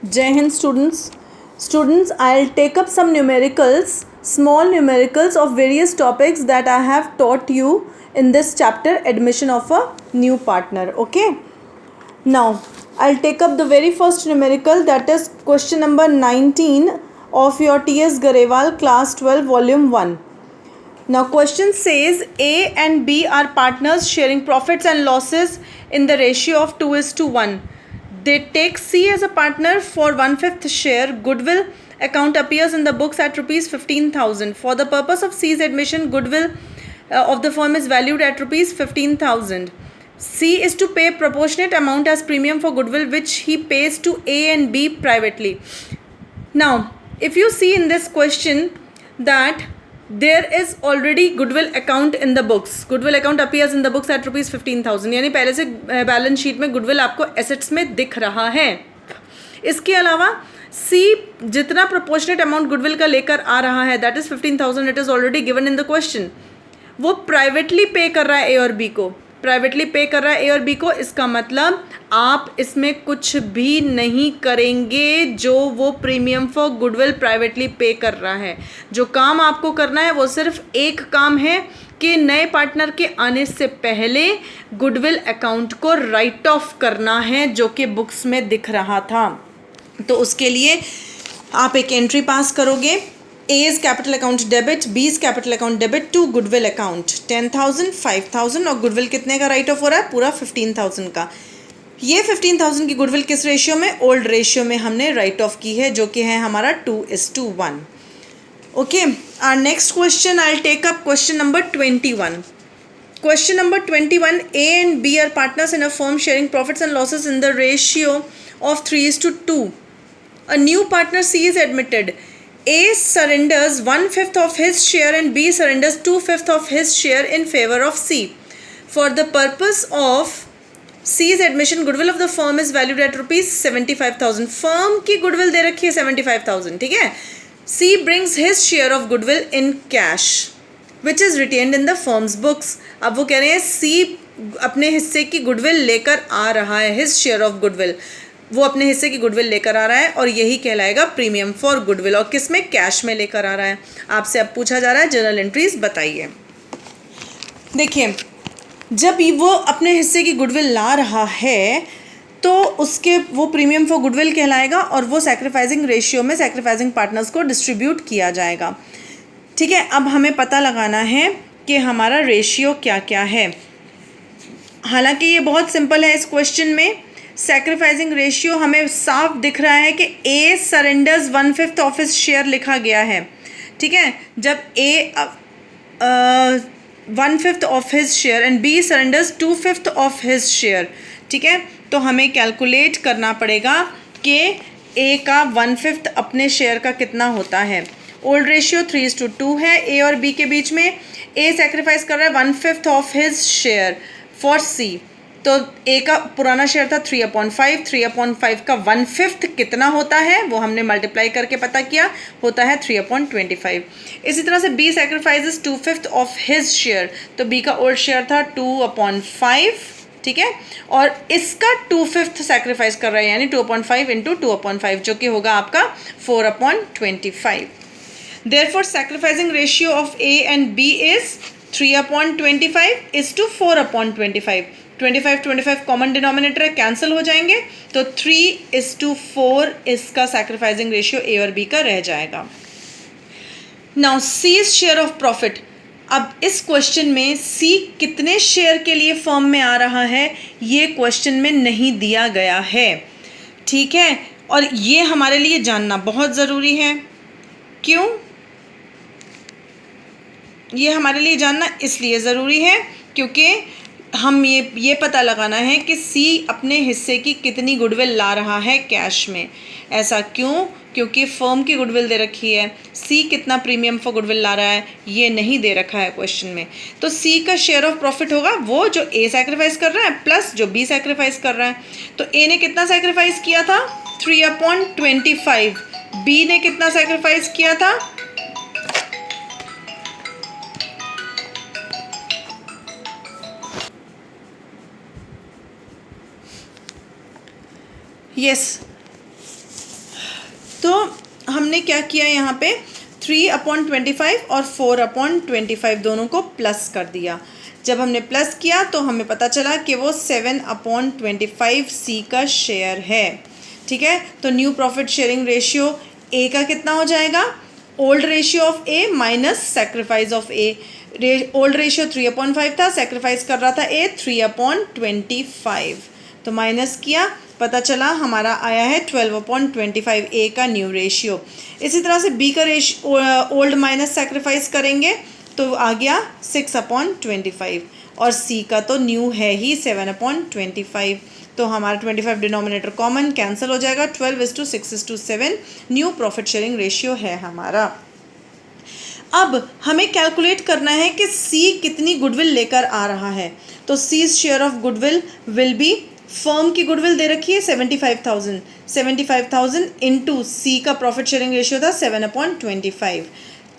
जय Hind students, I'll take up some numericals, small numericals of various topics that I have taught you in this chapter, admission of a new partner. Okay, now I'll take up the very first numerical, that is question number 19 of your T.S. Garewal class 12 volume 1. Now question says A and B are partners sharing profits and losses in the ratio of 2:1. They take C as a partner for 1/5 share. Goodwill account appears in the books at rupees 15,000. For the purpose of C's admission, goodwill of the firm is valued at rupees 15,000. C is to pay proportionate amount as premium for goodwill which he pays to A and B privately. Now, if you see in this question that there is already goodwill account in the books. Goodwill account appears in the books at rupees 15,000. यानी पहले से बैलेंस शीट में goodwill आपको assets में दिख रहा है. इसके अलावा C जितना proportionate amount goodwill का लेकर आ रहा है, that is 15,000, it is already given in the question. वो प्राइवेटली पे कर रहा है ए और बी को, प्राइवेटली पे कर रहा है ए और बी को. इसका मतलब आप इसमें कुछ भी नहीं करेंगे जो वो प्रीमियम फॉर गुडविल प्राइवेटली पे कर रहा है. जो काम आपको करना है वो सिर्फ एक काम है कि नए पार्टनर के आने से पहले गुडविल अकाउंट को राइट ऑफ करना है जो कि बुक्स में दिख रहा था. तो उसके लिए आप एक एंट्री पास करोगे. A's capital account debit, B's capital account debit to goodwill account 10,000, 5,000 और गुडविल कितने का राइट ऑफ हो रहा है? पूरा 15,000 का. ये 15,000 की गुडविल किस रेशियो में? ओल्ड रेशियो में हमने राइट ऑफ की है जो कि है हमारा 2:1. Okay, our next question I will take up question number 21. Question number 21, A and B are partners in a firm sharing profits and losses in the ratio of 3:2. A new partner C is admitted. A surrenders 1/5 of his share and B surrenders 2/5 of his share in favor of C. For the purpose of C's admission, goodwill of the firm is valued at rupees 75,000. Firm की goodwill दे रखी है 75,000, ठीक है. C brings his share of goodwill in cash, which is retained in the firm's books. अब वो कह रहे हैं C अपने हिस्से की goodwill लेकर आ रहा है, his share of goodwill. वो अपने हिस्से की गुडविल लेकर आ रहा है और यही कहलाएगा प्रीमियम फॉर गुडविल. और किस में? कैश में लेकर आ रहा है. आपसे अब पूछा जा रहा है जर्नल एंट्रीज बताइए. देखिए, जब वो अपने हिस्से की गुडविल ला रहा है तो उसके वो प्रीमियम फॉर गुडविल कहलाएगा और वो सैक्रिफाइसिंग रेशियो में सैक्रिफाइसिंग पार्टनर्स को डिस्ट्रीब्यूट किया जाएगा. ठीक है, अब हमें पता लगाना है कि हमारा रेशियो क्या क्या है. हालांकि ये बहुत सिंपल है. इस क्वेश्चन में सैक्रिफाइसिंग रेशियो हमें साफ दिख रहा है कि A surrenders 1/5 of his share लिखा गया है. ठीक है, जब A 1/5 of his share and B surrenders 2/5 of his share. ठीक है, तो हमें कैलकुलेट करना पड़ेगा कि ए का 1/5 अपने शेयर का कितना होता है. ओल्ड रेशियो 3:2 है ए और बी के बीच में. ए सैक्रिफाइस कर रहा है 1/5 ऑफ हिज शेयर फॉर सी. तो ए का पुराना शेयर था 3/5. 3/5 का 1/5 कितना होता है वो हमने मल्टीप्लाई करके पता किया, होता है 3/25. इसी तरह से B sacrifices 2/5 of his share. तो बी का ओल्ड शेयर था 2/5. ठीक है, और इसका 2/5 सैक्रिफाइस कर रहा है यानी 2/5 इंटू 2/5 जो कि होगा आपका 4/25. Therefore, sacrificing ratio of A and B is 3/25 is to 4/25. 25 common denominator है, कैंसिल हो जाएंगे. तो 3:4 इसका सैक्रिफाइसिंग रेशियो ए और बी का रह जाएगा. Now C's share of profit. अब इस क्वेश्चन में सी कितने शेयर के लिए फर्म में आ रहा है ये क्वेश्चन में नहीं दिया गया है. ठीक है, और ये हमारे लिए जानना बहुत ज़रूरी है. क्यों? ये हमारे लिए जानना इसलिए ज़रूरी है क्योंकि हम ये पता लगाना है कि सी अपने हिस्से की कितनी गुडविल ला रहा है कैश में. ऐसा क्यों? क्योंकि फर्म की गुडविल दे रखी है. सी कितना प्रीमियम फॉर गुडविल ला रहा है ये नहीं दे रखा है क्वेश्चन में. तो सी का शेयर ऑफ प्रॉफिट होगा वो जो ए सैक्रिफाइस कर रहा है प्लस जो बी सैक्रिफाइस कर रहा है. तो ए ने कितना सैक्रिफाइस किया था? 3/25. बी ने कितना सैक्रिफाइस किया था? यस. तो हमने क्या किया यहाँ पे 3/25 और 4/25 दोनों को प्लस कर दिया. जब हमने प्लस किया तो हमें पता चला कि वो 7/25 सी का शेयर है. ठीक है, तो new profit sharing ratio A का कितना हो जाएगा? Old ratio of A minus sacrifice of A. Old ratio 3/5 था, सैक्रिफाइस कर रहा था ए 3/25. तो माइनस किया, पता चला हमारा आया है 12/25 ए का न्यू रेशियो. इसी तरह से बी का ओल्ड माइनस सैक्रिफाइस करेंगे तो आ गया 6/25 और सी का तो न्यू है ही 7/25। तो हमारा 25 डिनोमिनेटर कॉमन कैंसिल हो जाएगा। 12:6:7 न्यू प्रॉफिट शेयरिंग रेशियो है हमारा। अब हमें कैलकुलेट करना है कि सी कितनी गुडविल लेकर आ रहा है। तो C share of goodwill will be, firm की गुडविल दे रखी है 75,000 इंटू सी का प्रॉफिट शेयरिंग रेशियो था 7/25,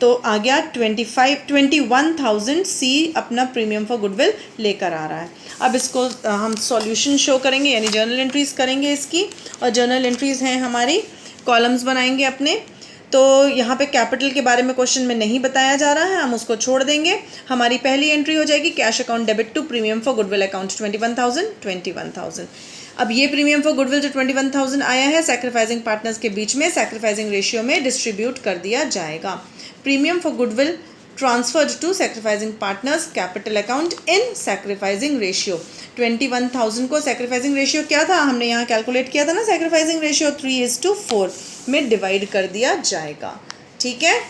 तो आ गया 21,000 सी अपना प्रीमियम फॉर गुडविल लेकर आ रहा है। अब इसको हम सॉल्यूशन शो करेंगे, यानी जर्नल एंट्रीज करेंगे इसकी, और जर्नल एंट्रीज हैं हमारी, कॉलम्स बनाएंगे अपने। तो यहाँ पे कैपिटल के बारे में क्वेश्चन में नहीं बताया जा रहा है, हम उसको छोड़ देंगे। हमारी पहली एंट्री हो जाएगी cash account debit to premium for goodwill account 21,000। अब ये प्रीमियम फॉर गुडविल जो 21,000 आया है सैक्रिफाइसिंग पार्टनर्स के बीच में सैक्रिफाइसिंग रेशियो में डिस्ट्रीब्यूट कर दिया जाएगा। Premium for goodwill transferred to sacrificing partners capital account in sacrificing ratio. 21,000 को सैक्रिफाइसिंग रेशियो क्या था, हमने यहाँ कैलकुलेट किया था ना, सैक्रिफाइसिंग रेशियो 3:4 में डिवाइड कर दिया जाएगा। ठीक है,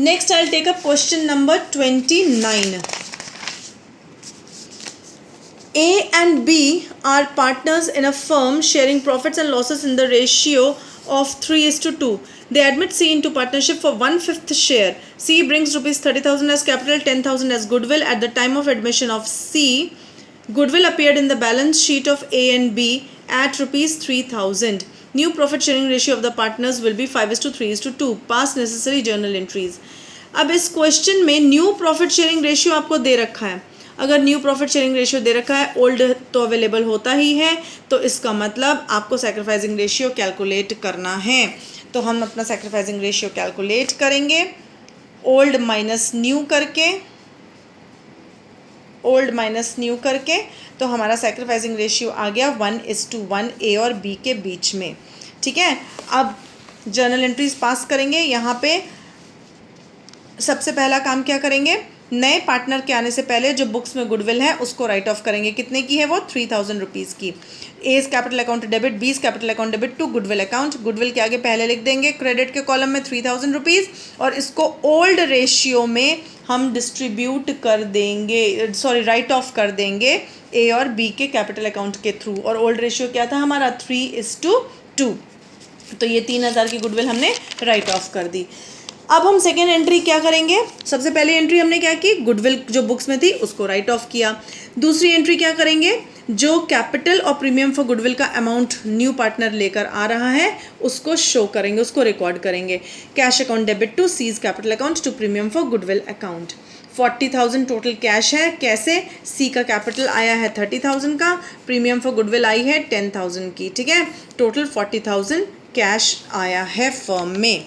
next I will take up question number 29। A and B are partners in a firm sharing profits and losses in the ratio of 3:2. They admit C into partnership for 1/5 share. C brings rupees 30,000 as capital, 10,000 as goodwill. At the time of admission of C, goodwill appeared in the balance sheet of A and B at rupees 3,000. New profit sharing ratio of the partners will be 5:3:2. Pass necessary journal entries. अब इस क्वेश्चन में न्यू प्रॉफिट शेयरिंग रेशियो आपको दे रखा है। अगर न्यू प्रॉफिट शेयरिंग रेशियो दे रखा है, ओल्ड तो अवेलेबल होता ही है, तो इसका मतलब आपको सैक्रिफाइसिंग रेशियो कैलकुलेट करना है। तो हम अपना सैक्रिफाइसिंग रेशियो कैलकुलेट करेंगे ओल्ड माइनस न्यू करके, तो हमारा सैक्रिफाइसिंग रेशियो आ गया 1:1 ए और बी के बीच में। ठीक है, अब जर्नल एंट्रीज पास करेंगे। यहाँ पे सबसे पहला काम क्या करेंगे, नए पार्टनर के आने से पहले जो बुक्स में गुडविल है उसको राइट ऑफ करेंगे। कितने की है वो, 3,000 रुपीज़ की। A's capital account debit, B's capital account debit to goodwill account. Goodwill के आगे पहले लिख देंगे क्रेडिट के कॉलम में 3,000 रुपीज़, और इसको ओल्ड रेशियो में हम डिस्ट्रीब्यूट कर देंगे, राइट ऑफ कर देंगे ए और बी के कैपिटल अकाउंट के थ्रू। और ओल्ड रेशियो क्या था हमारा, 3:2। तो ये 3,000 की गुडविल हमने राइट ऑफ कर दी। अब हम सेकेंड एंट्री क्या करेंगे, सबसे पहली एंट्री हमने क्या की, गुडविल जो बुक्स में थी उसको राइट ऑफ किया। दूसरी एंट्री क्या करेंगे, जो कैपिटल और प्रीमियम फॉर गुडविल का अमाउंट न्यू पार्टनर लेकर आ रहा है उसको शो करेंगे, उसको रिकॉर्ड करेंगे। Cash account debit to C's capital account to premium for goodwill account. 40,000 total cash है, कैसे, सी का कैपिटल आया है 30,000 का, प्रीमियम फॉर गुडविल आई है 10,000 की। ठीक है, टोटल 40,000 कैश आया है फर्म में।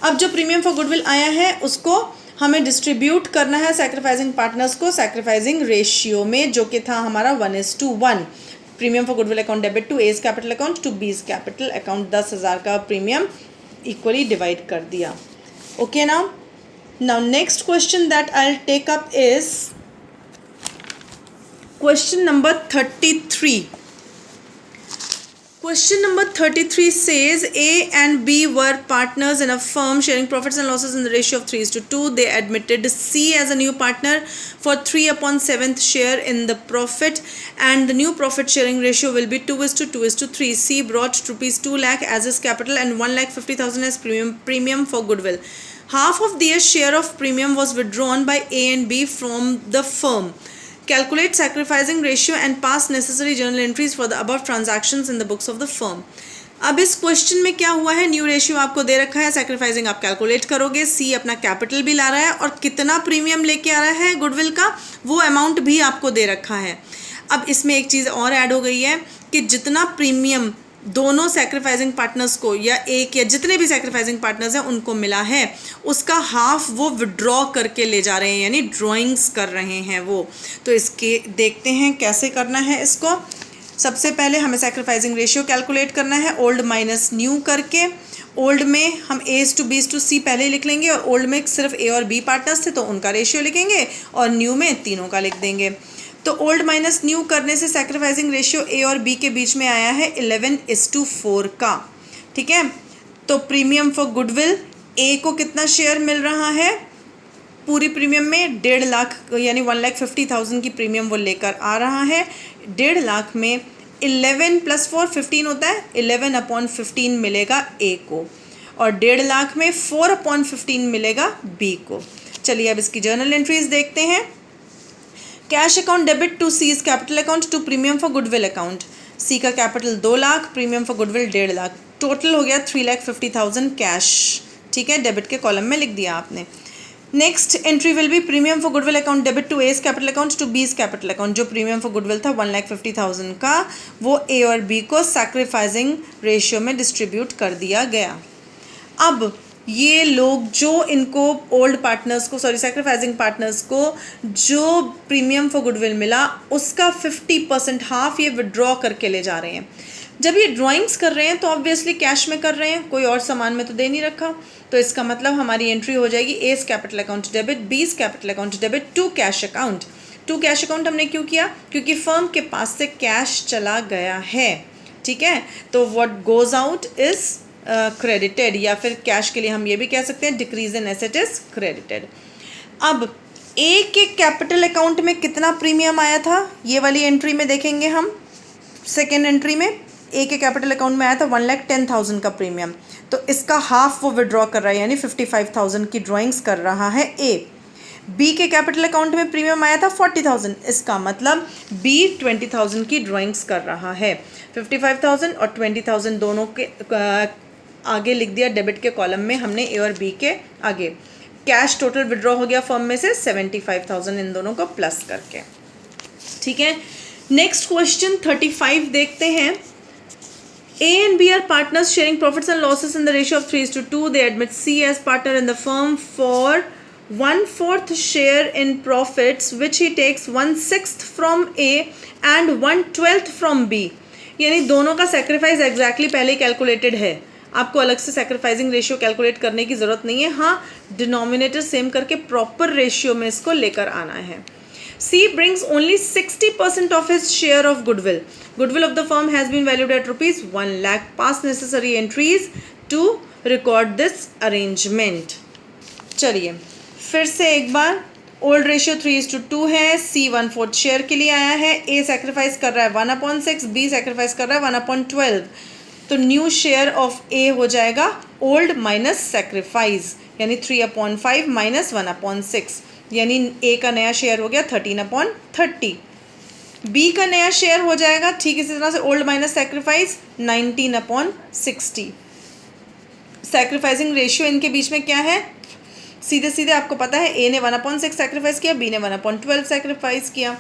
अब जो प्रीमियम फॉर गुडविल आया है उसको हमें डिस्ट्रीब्यूट करना है सैक्रिफाइसिंग पार्टनर्स को सैक्रिफाइसिंग रेशियो में, जो कि था हमारा 1:1। Premium for goodwill account debit to A's capital account to B's capital account. 10,000 का प्रीमियम इक्वली डिवाइड कर दिया। Okay, now next question that I will take up is question number 33। Question number 33 says A and B were partners in a firm sharing profits and losses in the ratio of 3:2. They admitted C as a new partner for 3/7 share in the profit, and the new profit sharing ratio will be 2:2:3. C brought rupees 2 lakh as his capital and 1,50,000 as premium for goodwill. Half of their share of premium was withdrawn by A and B from the firm. Calculate sacrificing ratio and pass necessary journal entries for the above transactions in the books of the firm. अब इस क्वेश्चन में क्या हुआ है, न्यू रेशियो आपको दे रखा है, सैक्रिफाइसिंग आप कैलकुलेट करोगे, सी अपना कैपिटल भी ला रहा है और कितना प्रीमियम लेके आ रहा है गुडविल का वो अमाउंट भी आपको दे रखा है। अब इसमें एक चीज़ और ऐड हो गई है कि जितना प्रीमियम दोनों सैक्रिफाइसिंग पार्टनर्स को या एक या जितने भी सैक्रिफाइसिंग पार्टनर्स हैं उनको मिला है, उसका हाफ वो विड्रॉ करके ले जा रहे हैं, यानी ड्राइंग्स कर रहे हैं वो। तो इसके देखते हैं कैसे करना है इसको। सबसे पहले हमें सैक्रिफाइसिंग रेशियो कैलकुलेट करना है ओल्ड माइनस न्यू करके। ओल्ड में हम एज टू बीज टू सी पहले ही लिख लेंगे, और ओल्ड में सिर्फ ए और बी पार्टनर्स थे तो उनका रेशियो लिखेंगे, और न्यू में तीनों का लिख देंगे। तो ओल्ड माइनस न्यू करने से सैक्रिफाइसिंग रेशियो ए और बी के बीच में आया है 11:4 का। ठीक है, तो प्रीमियम फॉर गुडविल ए को कितना शेयर मिल रहा है, पूरी प्रीमियम में 1.5 लाख यानी 1,50,000 की प्रीमियम वो लेकर आ रहा है। 1.5 लाख में 11 + 4 15 होता है, 11/15 मिलेगा ए को, और 1.5 लाख में 4/15 मिलेगा बी को। चलिए अब इसकी जर्नल एंट्रीज देखते हैं। Cash account debit to C's capital account to premium for goodwill account. C का capital 2 lakh, premium for goodwill 1.5 lakh, total हो गया 3,50,000 कैश। ठीक है, डेबिट के कॉलम में लिख दिया आपने। Next entry will be premium for goodwill account debit to A's capital account to B's capital account. जो प्रीमियम फॉर गुडविल था 1,50,000 का, वो ए और बी को सैक्रिफाइसिंग रेशियो में डिस्ट्रीब्यूट कर दिया गया। अब ये लोग जो इनको ओल्ड पार्टनर्स को सैक्रिफाइसिंग पार्टनर्स को जो प्रीमियम फॉर गुडविल मिला उसका 50% हाफ ये विड्रॉ करके ले जा रहे हैं। जब ये ड्राइंग्स कर रहे हैं तो ऑब्वियसली कैश में कर रहे हैं, कोई और सामान में तो दे नहीं रखा। तो इसका मतलब हमारी एंट्री हो जाएगी A's capital account debit, B's capital account debit to cash account. To cash account हमने क्यों किया? क्योंकि फर्म के पास से कैश चला गया है। ठीक है, तो what goes out is credited, या फिर कैश के लिए हम ये भी कह सकते हैं decrease in asset is credited. अब ए के कैपिटल अकाउंट में कितना प्रीमियम आया था, ये वाली एंट्री में देखेंगे हम। सेकेंड एंट्री में ए के कैपिटल अकाउंट में आया था 1,10,000 का प्रीमियम, तो इसका हाफ वो विड्रॉ कर रहा है, यानी 55,000 की ड्राइंग्स कर रहा है ए। बी के कैपिटल अकाउंट में प्रीमियम आया था 40,000, इसका मतलब बी 20,000 की ड्राइंग्स कर रहा है। 55,000 और 20,000 दोनों के आगे लिख दिया डेबिट के कॉलम में हमने ए और बी के आगे। कैश टोटल विड्रॉ हो गया फर्म में से 75,000 इन दोनों को प्लस करके। ठीक है, नेक्स्ट क्वेश्चन 35 देखते हैं। A and B are partners sharing profits and losses in the ratio of 3:2. They admit C as partner in the firm for 1/4 share in profits, which he takes 1/6 from A and 1/12 from B. यानी दोनों का सेक्रीफाइस एग्जैक्टली पहले ही कैलकुलेटेड है, आपको अलग से सेक्रीफाइसिंग रेशियो कैलकुलेट करने की ज़रूरत नहीं है। हाँ, डिनोमिनेटर सेम करके प्रॉपर रेशियो में इसको लेकर आना है। C brings only 60% of his share of goodwill. Goodwill of the firm has been valued at rupees 1 lakh. Pass necessary entries to record this arrangement. चलिए फिर से एक बार, ओल्ड रेशियो 3:2 है। C 1/4 शेयर के लिए आया है। A सेक्रीफाइस कर रहा है 1/6, B सेक्रीफाइस कर रहा है 1/12। तो न्यू शेयर ऑफ A हो जाएगा ओल्ड माइनस सेक्रीफाइस, यानी 3/5 माइनस 1/6, यानी ए का नया शेयर हो गया 13/30। बी का नया शेयर हो जाएगा ठीक इसी तरह से old minus sacrifice 19/60। Sacrificing ratio इनके बीच में क्या है, सीधे सीधे आपको पता है ए ने 1/6 सेक्रीफाइस किया, बी ने 1/12 सेक्रीफाइस किया,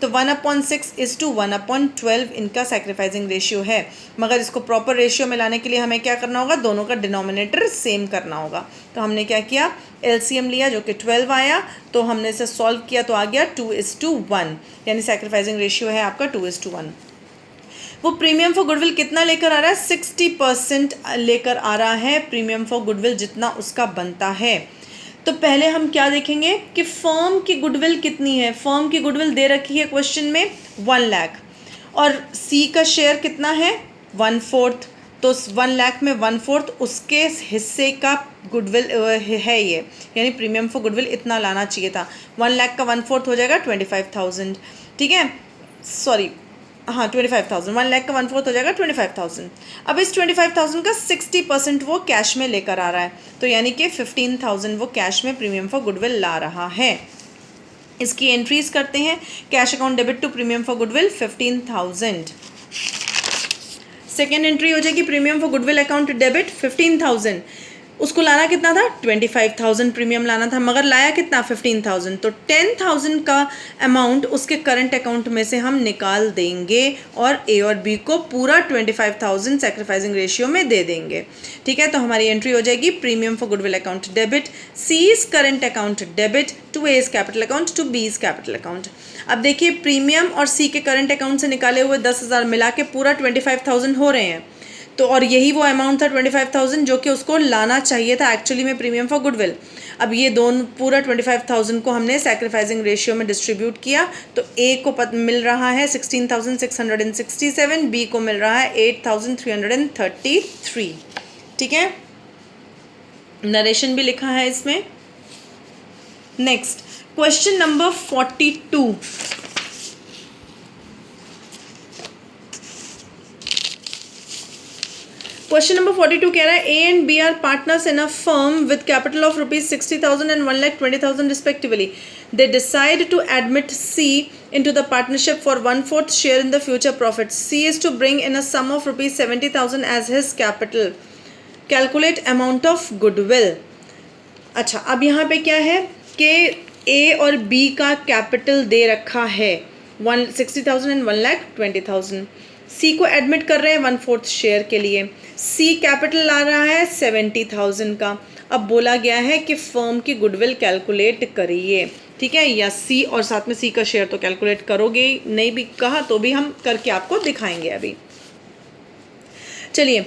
तो 1/6:1/12 इनका सेक्रीफाइसिंग रेशियो है। मगर इसको प्रॉपर रेशियो में लाने के लिए हमें क्या करना होगा, दोनों का डिनोमिनेटर सेम करना होगा। तो हमने क्या किया, एलसीएम लिया जो कि 12 आया, तो हमने इसे सॉल्व किया तो आ गया 2:1, यानी सेक्रीफाइसिंग रेशियो है आपका 2:1। वो प्रीमियम फॉर गुडविल कितना लेकर आ रहा है, 60% लेकर आ रहा है प्रीमियम फॉर गुडविल, जितना उसका बनता है। तो पहले हम क्या देखेंगे कि फर्म की गुडविल कितनी है। फर्म की गुडविल दे रखी है क्वेश्चन में 1 लाख, और सी का शेयर कितना है 1/4, तो 1 लाख में 1/4 उसके हिस्से का गुडविल है ये, यानी प्रीमियम फॉर गुडविल इतना लाना चाहिए था। 1 लाख का 1/4 हो जाएगा 25,000। ठीक है, सॉरी हाँ 25,000, 1 लाख का 1/4 हो जाएगा 25,000। अब इस 25,000 का 60% वो कैश में लेकर आ रहा है, तो यानी कि 15,000 वो कैश में प्रीमियम फॉर गुडविल ला रहा है। इसकी एंट्रीज करते हैं। Cash account debit to premium for goodwill 15,000। Second entry हो जाएगी premium for goodwill account debit 15,000। उसको लाना कितना था 25,000 प्रीमियम लाना था, मगर लाया कितना 15,000, तो 10,000 का अमाउंट उसके करंट अकाउंट में से हम निकाल देंगे और ए और बी को पूरा 25,000 सेक्रीफाइसिंग रेशियो में दे देंगे। ठीक है, तो हमारी एंट्री हो जाएगी premium for goodwill account debit C's current account debit to A's capital account to B's capital account. अब देखिए प्रीमियम और सी के करंट अकाउंट से निकाले हुए 10,000 मिला के पूरा 25,000 हो रहे हैं, तो और यही वो अमाउंट था 25,000 जो कि उसको लाना चाहिए था एक्चुअली में प्रीमियम फॉर गुडविल। अब ये दोनों पूरा 25,000 को हमने सेक्रीफाइसिंग रेशियो में डिस्ट्रीब्यूट किया, तो ए को मिल रहा है 16,667, बी को मिल रहा है 8,333। ठीक है, नरेशन भी लिखा है इसमें। Next question number 42. Question number 42 कह रहा है A and B are partners in a firm with capital of ₹60,000 and 1,20,000 respectively. They decide to admit C into the partnership for 1/4 share in the future profits. C is to bring in a sum of ₹70,000 as his capital. Calculate amount of goodwill. अच्छा, अब यहाँ पे क्या है कि ए और बी का कैपिटल दे रखा है 160,000 and 1,20,000. सी को एडमिट कर रहे हैं 1/4 शेयर के लिए. सी कैपिटल ला रहा है 70,000 का. अब बोला गया है कि फर्म की गुडविल कैलकुलेट करिए. ठीक है, या सी और साथ में सी का शेयर तो कैलकुलेट करोगे, नहीं भी कहा तो भी हम करके आपको दिखाएंगे अभी. चलिए,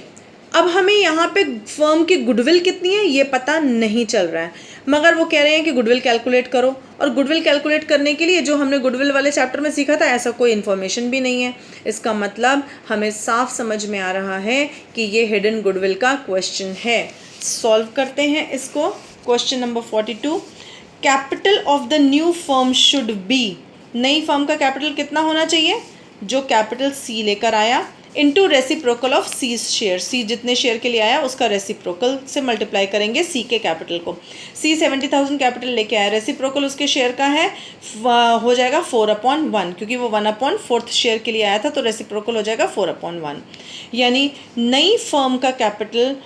अब हमें यहाँ पे फर्म की गुडविल कितनी है ये पता नहीं चल रहा है, मगर वो कह रहे हैं कि गुडविल कैलकुलेट करो. और गुडविल कैलकुलेट करने के लिए जो हमने गुडविल वाले चैप्टर में सीखा था ऐसा कोई इन्फॉर्मेशन भी नहीं है. इसका मतलब हमें साफ समझ में आ रहा है कि ये हिडन गुडविल का क्वेश्चन है. सॉल्व करते हैं इसको. Question number 42. Capital of the new firm should be. नई फर्म का कैपिटल कितना होना चाहिए? जो कैपिटल सी लेकर आया into reciprocal of C share. C जितने शेयर के लिए आया उसका रेसिप्रोकल से मल्टीप्लाई करेंगे सी के कैपिटल को. सी 70,000 कैपिटल लेके आया, रेसिप्रोकल उसके शेयर का है हो जाएगा 4/1, क्योंकि वो 1/4 शेयर के लिए आया था तो रेसिप्रोकल हो जाएगा 4/1. यानी नई फर्म का कैपिटल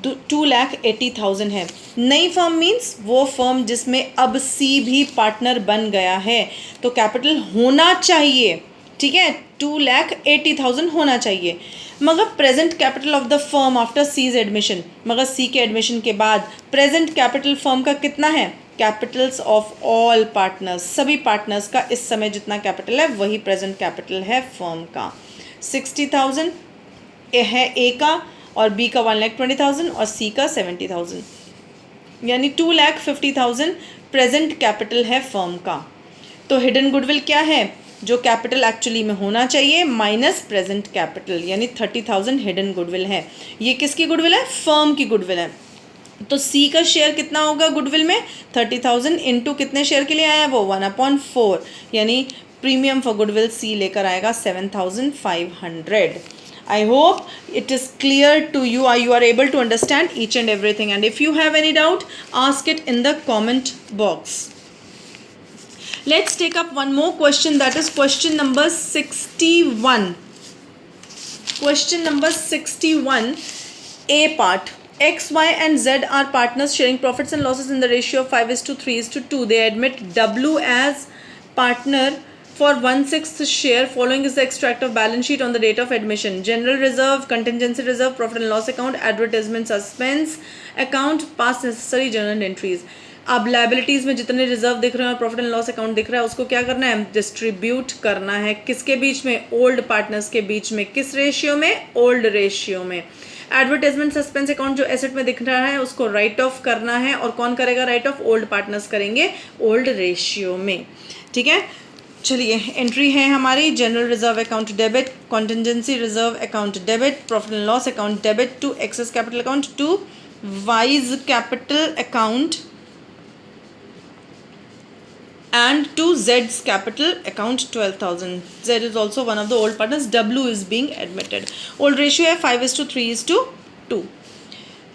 2,80,000 है. नई फर्म मीन्स वो फर्म जिसमें अब सी भी पार्टनर बन गया है, तो कैपिटल होना चाहिए. ठीक है, 2,80,000 होना चाहिए. मगर present capital of the firm after C's admission, मगर सी के एडमिशन के बाद प्रेजेंट कैपिटल फर्म का कितना है? कैपिटल्स ऑफ ऑल पार्टनर्स, सभी पार्टनर्स का इस समय जितना कैपिटल है वही प्रेजेंट कैपिटल है फर्म का. 60,000 है ए का और बी का 1,20,000 और सी का 70,000, यानी 2,50,000 प्रेजेंट कैपिटल है फर्म का. तो हिडन गुडविल क्या है? जो कैपिटल एक्चुअली में होना चाहिए माइनस प्रेजेंट कैपिटल, यानी 30,000 हिडन गुडविल है. ये किसकी गुडविल है? फर्म की गुडविल है. तो सी का शेयर कितना होगा गुडविल में? 30,000 इंटू कितने शेयर के लिए आया है वो? 1/4, यानी प्रीमियम फॉर गुडविल सी लेकर आएगा 7,500. I hope it is clear to you, or you are able to understand each and everything, and if you have any doubt ask it in the comment box. Let's take up one more question, that is question number 61. Question number 61, A part. X, Y and Z are partners sharing profits and losses in the ratio of 5:3:2. They admit W as partner for 1/6 share. Following is the extract of balance sheet on the date of admission. General reserve, contingency reserve, profit and loss account, advertisement suspense account, past necessary journal entries. अब लाइबिलिटीज़ में जितने रिजर्व दिख रहे हैं और प्रॉफिट एंड लॉस अकाउंट दिख रहा है उसको क्या करना है? डिस्ट्रीब्यूट करना है. किसके बीच में? ओल्ड पार्टनर्स के बीच में. किस रेशियो में? ओल्ड रेशियो में. एडवर्टाइजमेंट सस्पेंस अकाउंट जो एसेट में दिख रहा है उसको राइट ऑफ करना है, और कौन करेगा राइट ऑफ? ओल्ड पार्टनर्स करेंगे ओल्ड रेशियो में. ठीक है, चलिए एंट्री है हमारी. General reserve account debit, contingency reserve account debit, profit and loss account debit to X's capital account to Y's capital account and to Z's capital account 12,000. Z is also one of the old partners. W is being admitted. Old ratio है 5:3:2.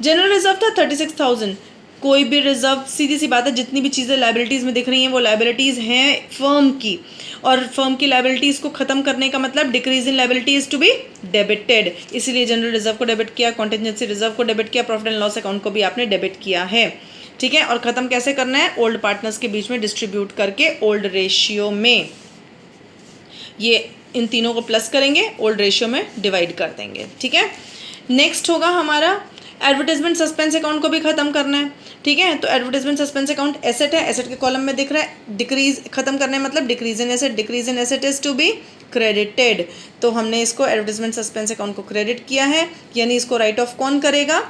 जनरल रिजर्व था 36,000. कोई भी रिजर्व, सीधी सी बात है, जितनी भी चीज़ें लाइबिलिटीज़ में दिख रही हैं वो लाइबिलिटीज़ हैं फर्म की, और फर्म की लाइबिलिटीज़ को ख़त्म करने का मतलब decrease in liabilities to be debited. इसीलिए जनरल रिजर्व को डेबिट किया, कॉन्टिजेंसी रिजर्व को डेबिट किया, प्रॉफिट एंड लॉस अकाउंट को भी आपने डेबिट किया है. ठीक है, और ख़त्म कैसे करना है? ओल्ड पार्टनर्स के बीच में डिस्ट्रीब्यूट करके ओल्ड रेशियो में. ये इन तीनों को प्लस करेंगे, ओल्ड रेशियो में डिवाइड कर देंगे. ठीक है, नेक्स्ट होगा हमारा एडवर्टाइजमेंट सस्पेंस अकाउंट को भी ख़त्म करना है. ठीक है, तो एडवर्टाइजमेंट सस्पेंस अकाउंट एसेट है, एसेट के कॉलम में दिख रहा है. डिक्रीज ख़त्म करना है मतलब decrease in asset, decrease in asset is to be credited. तो हमने इसको एडवर्टाइजमेंट सस्पेंस अकाउंट को क्रेडिट किया है, यानी इसको राइट ऑफ कौन करेगा?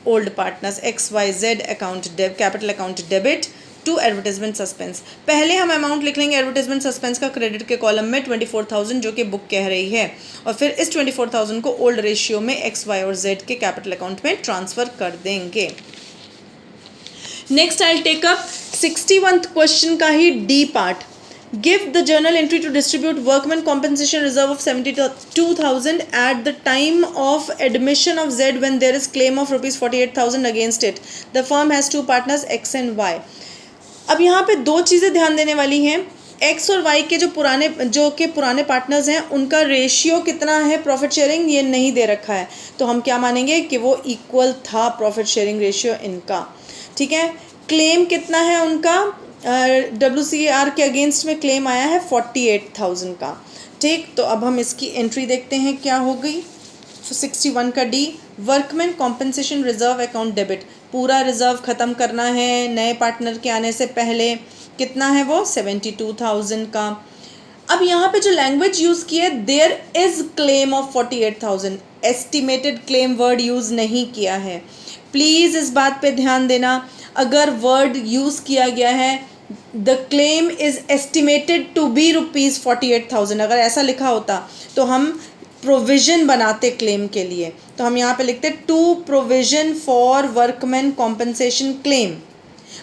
Old partners. XYZ account capital account debit to advertisement suspense. पहले हम अमाउंट लिख लेंगे एडवर्टाइजमेंट सस्पेंस का क्रेडिट के कॉलम में 24,000 जो कि बुक कह रही है, और फिर इस 24,000 को ओल्ड रेशियो में X, Y और Z के कैपिटल अकाउंट में ट्रांसफ़र कर देंगे. Next I take up 61th question का ही D part, give the journal entry to distribute workman compensation reserve of 72,000 at the time of admission of Z when there is claim of ₹48,000 against it, the firm has two partners X and Y. अब यहाँ पे दो चीज़ें ध्यान देने वाली हैं, एक्स और वाई के जो पुराने पार्टनर्स हैं उनका रेशियो कितना है प्रॉफिट शेयरिंग, ये नहीं दे रखा है, तो हम क्या मानेंगे कि वो इक्वल था प्रॉफिट शेयरिंग रेशियो इनका, ठीक है। क्लेम कितना है उनका, WCR के अगेंस्ट में क्लेम आया है 48,000 का, ठीक। तो अब हम इसकी एंट्री देखते हैं क्या हो गई। 61 का D, workman compensation reserve account debit, पूरा रिजर्व ख़त्म करना है नए पार्टनर के आने से पहले, कितना है वो 72,000 का। अब यहाँ पे जो लैंग्वेज यूज़ की है, there is claim of 48,000, estimated claim word use नहीं किया है। प्लीज़ इस बात पे ध्यान देना, अगर वर्ड यूज़ किया गया है the claim is estimated to be ₹48,000, अगर ऐसा लिखा होता तो हम प्रोविज़न बनाते क्लेम के लिए, तो हम यहाँ पे लिखते to provision for workman compensation claim,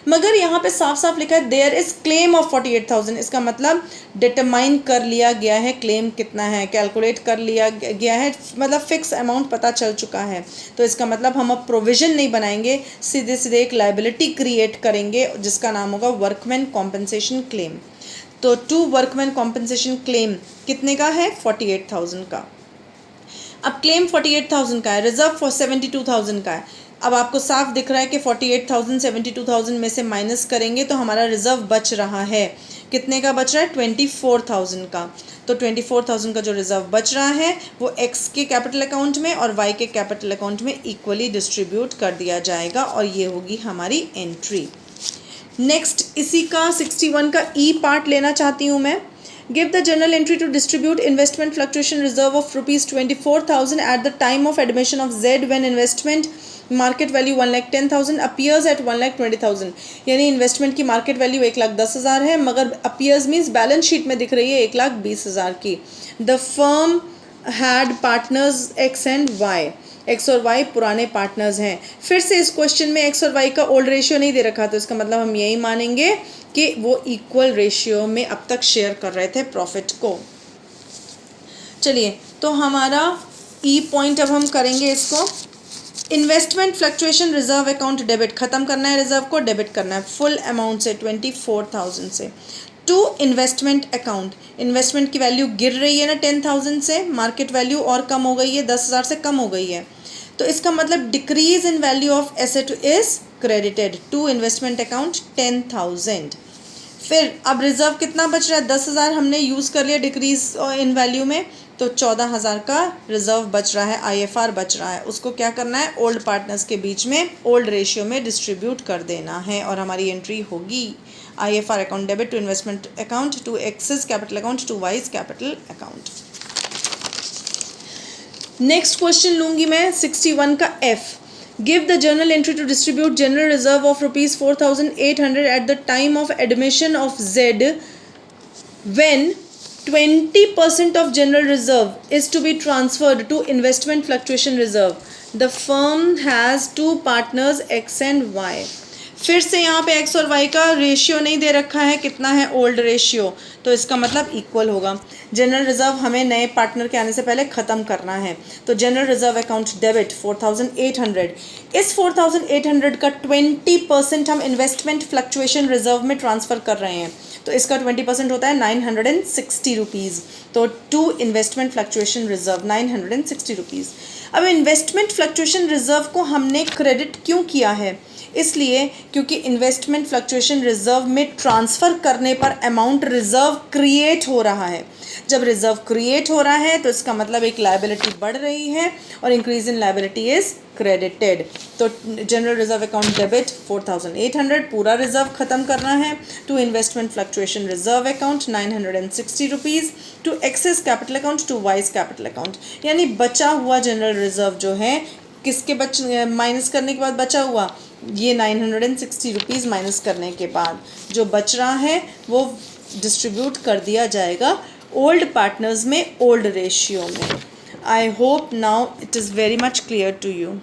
मगर यहाँ पे साफ साफ लिखा है देयर इज़ क्लेम ऑफ 48,000, इसका मतलब डिटरमाइन कर लिया गया है क्लेम कितना है, कैलकुलेट कर लिया गया है, मतलब फिक्स अमाउंट पता चल चुका है। तो इसका मतलब हम अब प्रोविज़न नहीं बनाएंगे, सीधे सीधे एक लाइबिलिटी क्रिएट करेंगे जिसका नाम होगा वर्कमैन कॉम्पनसेशन क्लेम। तो टू वर्कमैन कॉम्पनसेशन क्लेम कितने का है, 48,000 का। अब क्लेम 48,000 का है, रिजर्व फॉर 72,000 का है। अब आपको साफ दिख रहा है कि 48,000 72,000 में से माइनस करेंगे तो हमारा रिजर्व बच रहा है, कितने का बच रहा है, 24,000 का। तो 24,000 का जो रिजर्व बच रहा है वो एक्स के कैपिटल अकाउंट में और वाई के कैपिटल अकाउंट में इक्वली डिस्ट्रीब्यूट कर दिया जाएगा और ये होगी हमारी एंट्री। नेक्स्ट इसी का 61 का ई पार्ट लेना चाहती हूँ मैं। Give the journal entry to distribute investment fluctuation reserve of ₹24,000 at the time of admission of Z when investment market value 1,10,000 appears at 1,20,000। यानी इन्वेस्टमेंट की मार्केट वैल्यू 1,10,000 है मगर appears मीन्स बैलेंस शीट में दिख रही है 1,20,000 की। The firm had partners X and Y, x और वाई पुराने पार्टनर्स हैं। फिर से इस क्वेश्चन में एक्स और वाई का ओल्ड रेशियो नहीं दे रखा, तो इसका मतलब हम यही मानेंगे कि वो इक्वल रेशियो में अब तक शेयर कर रहे थे प्रॉफिट को। चलिए तो हमारा ई पॉइंट अब हम करेंगे इसको, investment fluctuation reserve account debit, ख़त्म करना है रिजर्व को, डेबिट करना है फुल अमाउंट से 24,000 से टू इन्वेस्टमेंट अकाउंट। इन्वेस्टमेंट की वैल्यू गिर रही है ना 10,000 से, मार्केट वैल्यू और कम हो गई है, 10,000 से कम हो गई है, तो इसका मतलब decrease in value of asset is credited to investment account 10,000। फिर अब रिजर्व कितना बच रहा है, 10,000 हमने यूज़ कर लिया डिक्रीज इन वैल्यू में, तो 14,000 का रिजर्व बच रहा है, IFR बच रहा है, उसको क्या करना है, ओल्ड पार्टनर्स के बीच में ओल्ड रेशियो में डिस्ट्रीब्यूट कर देना है और हमारी एंट्री होगी IFR account debit to investment account to X's capital account to Y's capital account. Next question लूंगी मैं 61 का F, give the journal entry to distribute general reserve of ₹4,800 at the time of admission of Z when 20% of general reserve is to be transferred to investment fluctuation reserve. The firm has two partners X and Y. फिर से यहाँ पे एक्स और वाई का रेशियो नहीं दे रखा है, कितना है ओल्ड रेशियो, तो इसका मतलब इक्वल होगा। जनरल रिजर्व हमें नए पार्टनर के आने से पहले ख़त्म करना है, तो जनरल रिजर्व अकाउंट डेबिट 4,800, इस 4,800 का 20% हम इन्वेस्टमेंट फ्लक्चुएशन रिजर्व में ट्रांसफ़र कर रहे हैं, तो इसका 20% होता है 960 रुपीज़। तो to investment fluctuation reserve 960 rupees. अब इन्वेस्टमेंट फ्लक्चुएशन रिजर्व को हमने क्रेडिट क्यों किया है, इसलिए क्योंकि इन्वेस्टमेंट फ्लक्चुएशन रिजर्व में ट्रांसफ़र करने पर अमाउंट रिजर्व क्रिएट हो रहा है। जब रिजर्व क्रिएट हो रहा है तो इसका मतलब एक लायबिलिटी बढ़ रही है और increase in liability is credited. तो जनरल रिजर्व अकाउंट डेबिट 4,800, पूरा रिजर्व ख़त्म करना है, to investment fluctuation reserve account 960 rupees, to X's capital account to Y's capital account. यानी बचा हुआ जनरल रिजर्व जो है किसके माइनस करने के बाद बचा हुआ, ये 960 रुपीज़ माइनस करने के बाद जो बच रहा है वो डिस्ट्रीब्यूट कर दिया जाएगा ओल्ड पार्टनर्स में ओल्ड रेशियो में। I hope now it is very much clear to you.